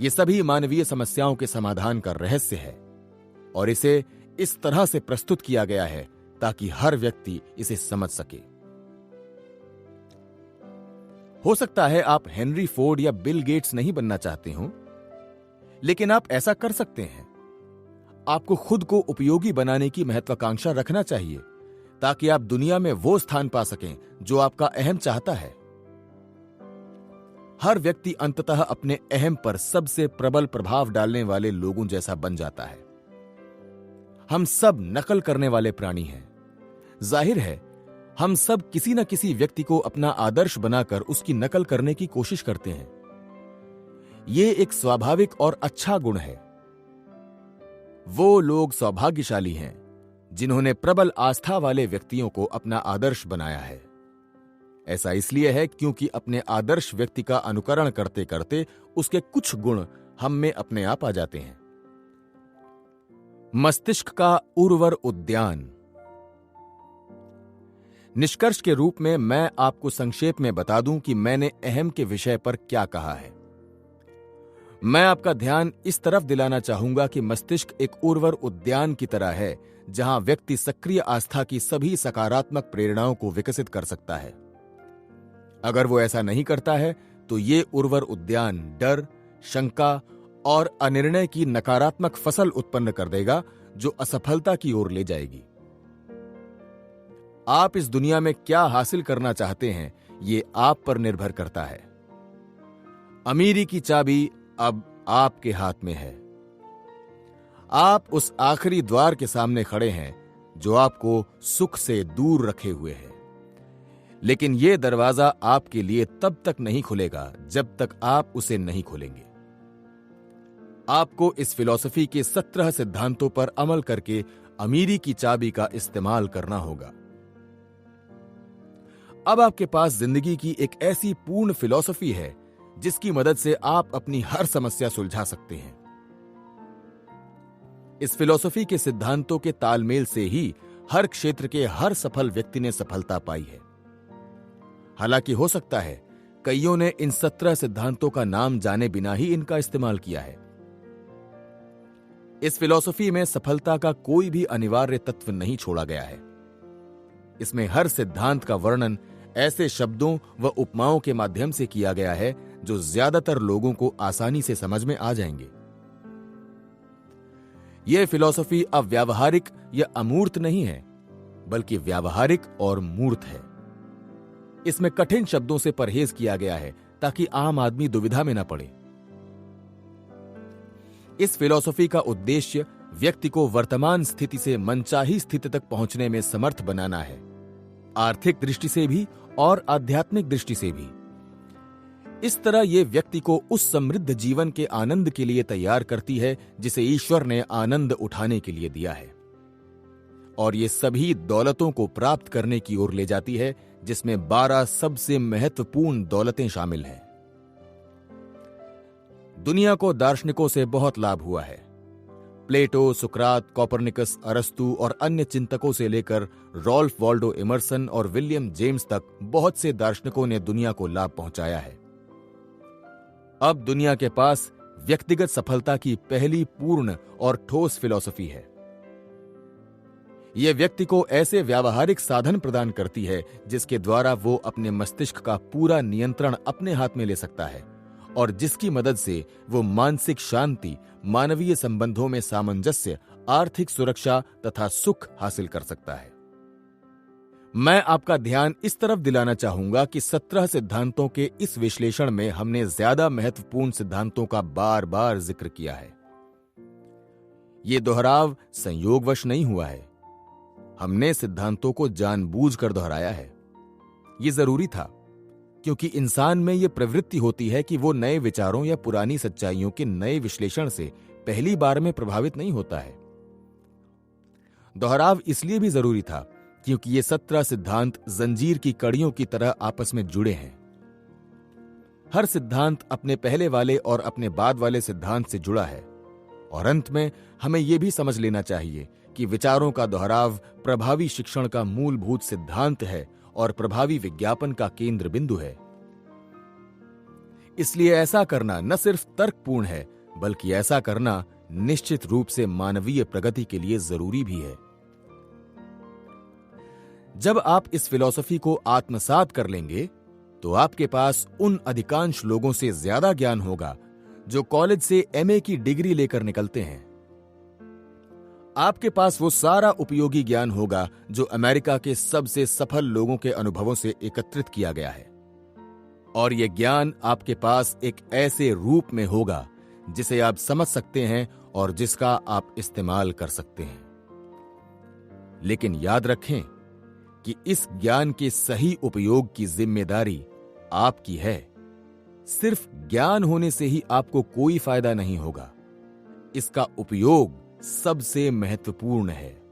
यह सभी मानवीय समस्याओं के समाधान का रहस्य है और इसे इस तरह से प्रस्तुत किया गया है ताकि हर व्यक्ति इसे समझ सके। हो सकता है आप हेनरी फोर्ड या बिल गेट्स नहीं बनना चाहते हो, लेकिन आप ऐसा कर सकते हैं। आपको खुद को उपयोगी बनाने की महत्वाकांक्षा रखना चाहिए ताकि आप दुनिया में वो स्थान पा सकें जो आपका अहम चाहता है। हर व्यक्ति अंततः अपने अहम पर सबसे प्रबल प्रभाव डालने वाले लोगों जैसा बन जाता है। हम सब नकल करने वाले प्राणी हैं। जाहिर है, हम सब किसी न किसी व्यक्ति को अपना आदर्श बनाकर उसकी नकल करने की कोशिश करते हैं। यह एक स्वाभाविक और अच्छा गुण है। वो लोग सौभाग्यशाली हैं जिन्होंने प्रबल आस्था वाले व्यक्तियों को अपना आदर्श बनाया है। ऐसा इसलिए है क्योंकि अपने आदर्श व्यक्ति का अनुकरण करते करते उसके कुछ गुण हम में अपने आप आ जाते हैं। मस्तिष्क का उर्वर उद्यान। निष्कर्ष के रूप में मैं आपको संक्षेप में बता दूं कि मैंने अहम के विषय पर क्या कहा है। मैं आपका ध्यान इस तरफ दिलाना चाहूंगा कि मस्तिष्क एक उर्वर उद्यान की तरह है जहां व्यक्ति सक्रिय आस्था की सभी सकारात्मक प्रेरणाओं को विकसित कर सकता है। अगर वो ऐसा नहीं करता है तो ये उर्वर उद्यान डर, शंका और अनिर्णय की नकारात्मक फसल उत्पन्न कर देगा जो असफलता की ओर ले जाएगी। आप इस दुनिया में क्या हासिल करना चाहते हैं, ये आप पर निर्भर करता है। अमीरी की चाबी अब आपके हाथ में है। आप उस आखिरी द्वार के सामने खड़े हैं जो आपको सुख से दूर रखे हुए है। लेकिन यह दरवाजा आपके लिए तब तक नहीं खुलेगा जब तक आप उसे नहीं खोलेंगे। आपको इस फिलॉसफी के 17 सिद्धांतों पर अमल करके अमीरी की चाबी का इस्तेमाल करना होगा। अब आपके पास जिंदगी की एक ऐसी पूर्ण फिलॉसफी है जिसकी मदद से आप अपनी हर समस्या सुलझा सकते हैं। इस फिलॉसफी के सिद्धांतों के तालमेल से ही हर क्षेत्र के हर सफल व्यक्ति ने सफलता पाई है। हालांकि हो सकता है कईयों ने इन 17 सिद्धांतों का नाम जाने बिना ही इनका इस्तेमाल किया है। इस फिलॉसफी में सफलता का कोई भी अनिवार्य तत्व नहीं छोड़ा गया है। इसमें हर सिद्धांत का वर्णन ऐसे शब्दों व उपमाओं के माध्यम से किया गया है जो ज्यादातर लोगों को आसानी से समझ में आ जाएंगे। यह फिलॉसफी अव्यावहारिक या अमूर्त नहीं है, बल्कि व्यावहारिक और मूर्त है। इसमें कठिन शब्दों से परहेज किया गया है ताकि आम आदमी दुविधा में न पड़े। इस फिलॉसफी का उद्देश्य व्यक्ति को वर्तमान स्थिति से मनचाही स्थिति तक पहुंचने में समर्थ बनाना है, आर्थिक दृष्टि से भी और आध्यात्मिक दृष्टि से भी। इस तरह यह व्यक्ति को उस समृद्ध जीवन के आनंद के लिए तैयार करती है जिसे ईश्वर ने आनंद उठाने के लिए दिया है, और ये सभी दौलतों को प्राप्त करने की ओर ले जाती है जिसमें 12 सबसे महत्वपूर्ण दौलतें शामिल हैं। दुनिया को दार्शनिकों से बहुत लाभ हुआ है। प्लेटो, सुकरात, कोपरनिकस, अरस्तु और अन्य चिंतकों से लेकर रॉल्फ वॉल्डो इमर्सन और विलियम जेम्स तक बहुत से दार्शनिकों ने दुनिया को लाभ पहुंचाया है। अब दुनिया के पास व्यक्तिगत सफलता की पहली पूर्ण और ठोस फिलॉसफी है। यह व्यक्ति को ऐसे व्यावहारिक साधन प्रदान करती है जिसके द्वारा वो अपने मस्तिष्क का पूरा नियंत्रण अपने हाथ में ले सकता है और जिसकी मदद से वो मानसिक शांति, मानवीय संबंधों में सामंजस्य, आर्थिक सुरक्षा तथा सुख हासिल कर सकता है। मैं आपका ध्यान इस तरफ दिलाना चाहूंगा कि 17 सिद्धांतों के इस विश्लेषण में हमने ज्यादा महत्वपूर्ण सिद्धांतों का बार बार जिक्र किया है। यह दोहराव संयोगवश नहीं हुआ है। हमने सिद्धांतों को जानबूझकर दोहराया है। यह जरूरी था क्योंकि इंसान में यह प्रवृत्ति होती है कि वो नए विचारों या पुरानी सच्चाइयों के नए विश्लेषण से पहली बार में प्रभावित नहीं होता है। दोहराव इसलिए भी जरूरी था क्योंकि ये 17 सिद्धांत जंजीर की कड़ियों की तरह आपस में जुड़े हैं। हर सिद्धांत अपने पहले वाले और अपने बाद वाले सिद्धांत से जुड़ा है, और अंत में हमें यह भी समझ लेना चाहिए कि विचारों का दोहराव प्रभावी शिक्षण का मूलभूत सिद्धांत है और प्रभावी विज्ञापन का केंद्र बिंदु है। इसलिए ऐसा करना न सिर्फ तर्कपूर्ण है, बल्कि ऐसा करना निश्चित रूप से मानवीय प्रगति के लिए जरूरी भी है। जब आप इस फिलॉसफी को आत्मसात कर लेंगे तो आपके पास उन अधिकांश लोगों से ज्यादा ज्ञान होगा जो कॉलेज से एमए की डिग्री लेकर निकलते हैं। आपके पास वो सारा उपयोगी ज्ञान होगा जो अमेरिका के सबसे सफल लोगों के अनुभवों से एकत्रित किया गया है, और यह ज्ञान आपके पास एक ऐसे रूप में होगा जिसे आप समझ सकते हैं और जिसका आप इस्तेमाल कर सकते हैं। लेकिन याद रखें कि इस ज्ञान के सही उपयोग की जिम्मेदारी आपकी है। सिर्फ ज्ञान होने से ही आपको कोई फायदा नहीं होगा, इसका उपयोग सबसे महत्वपूर्ण है।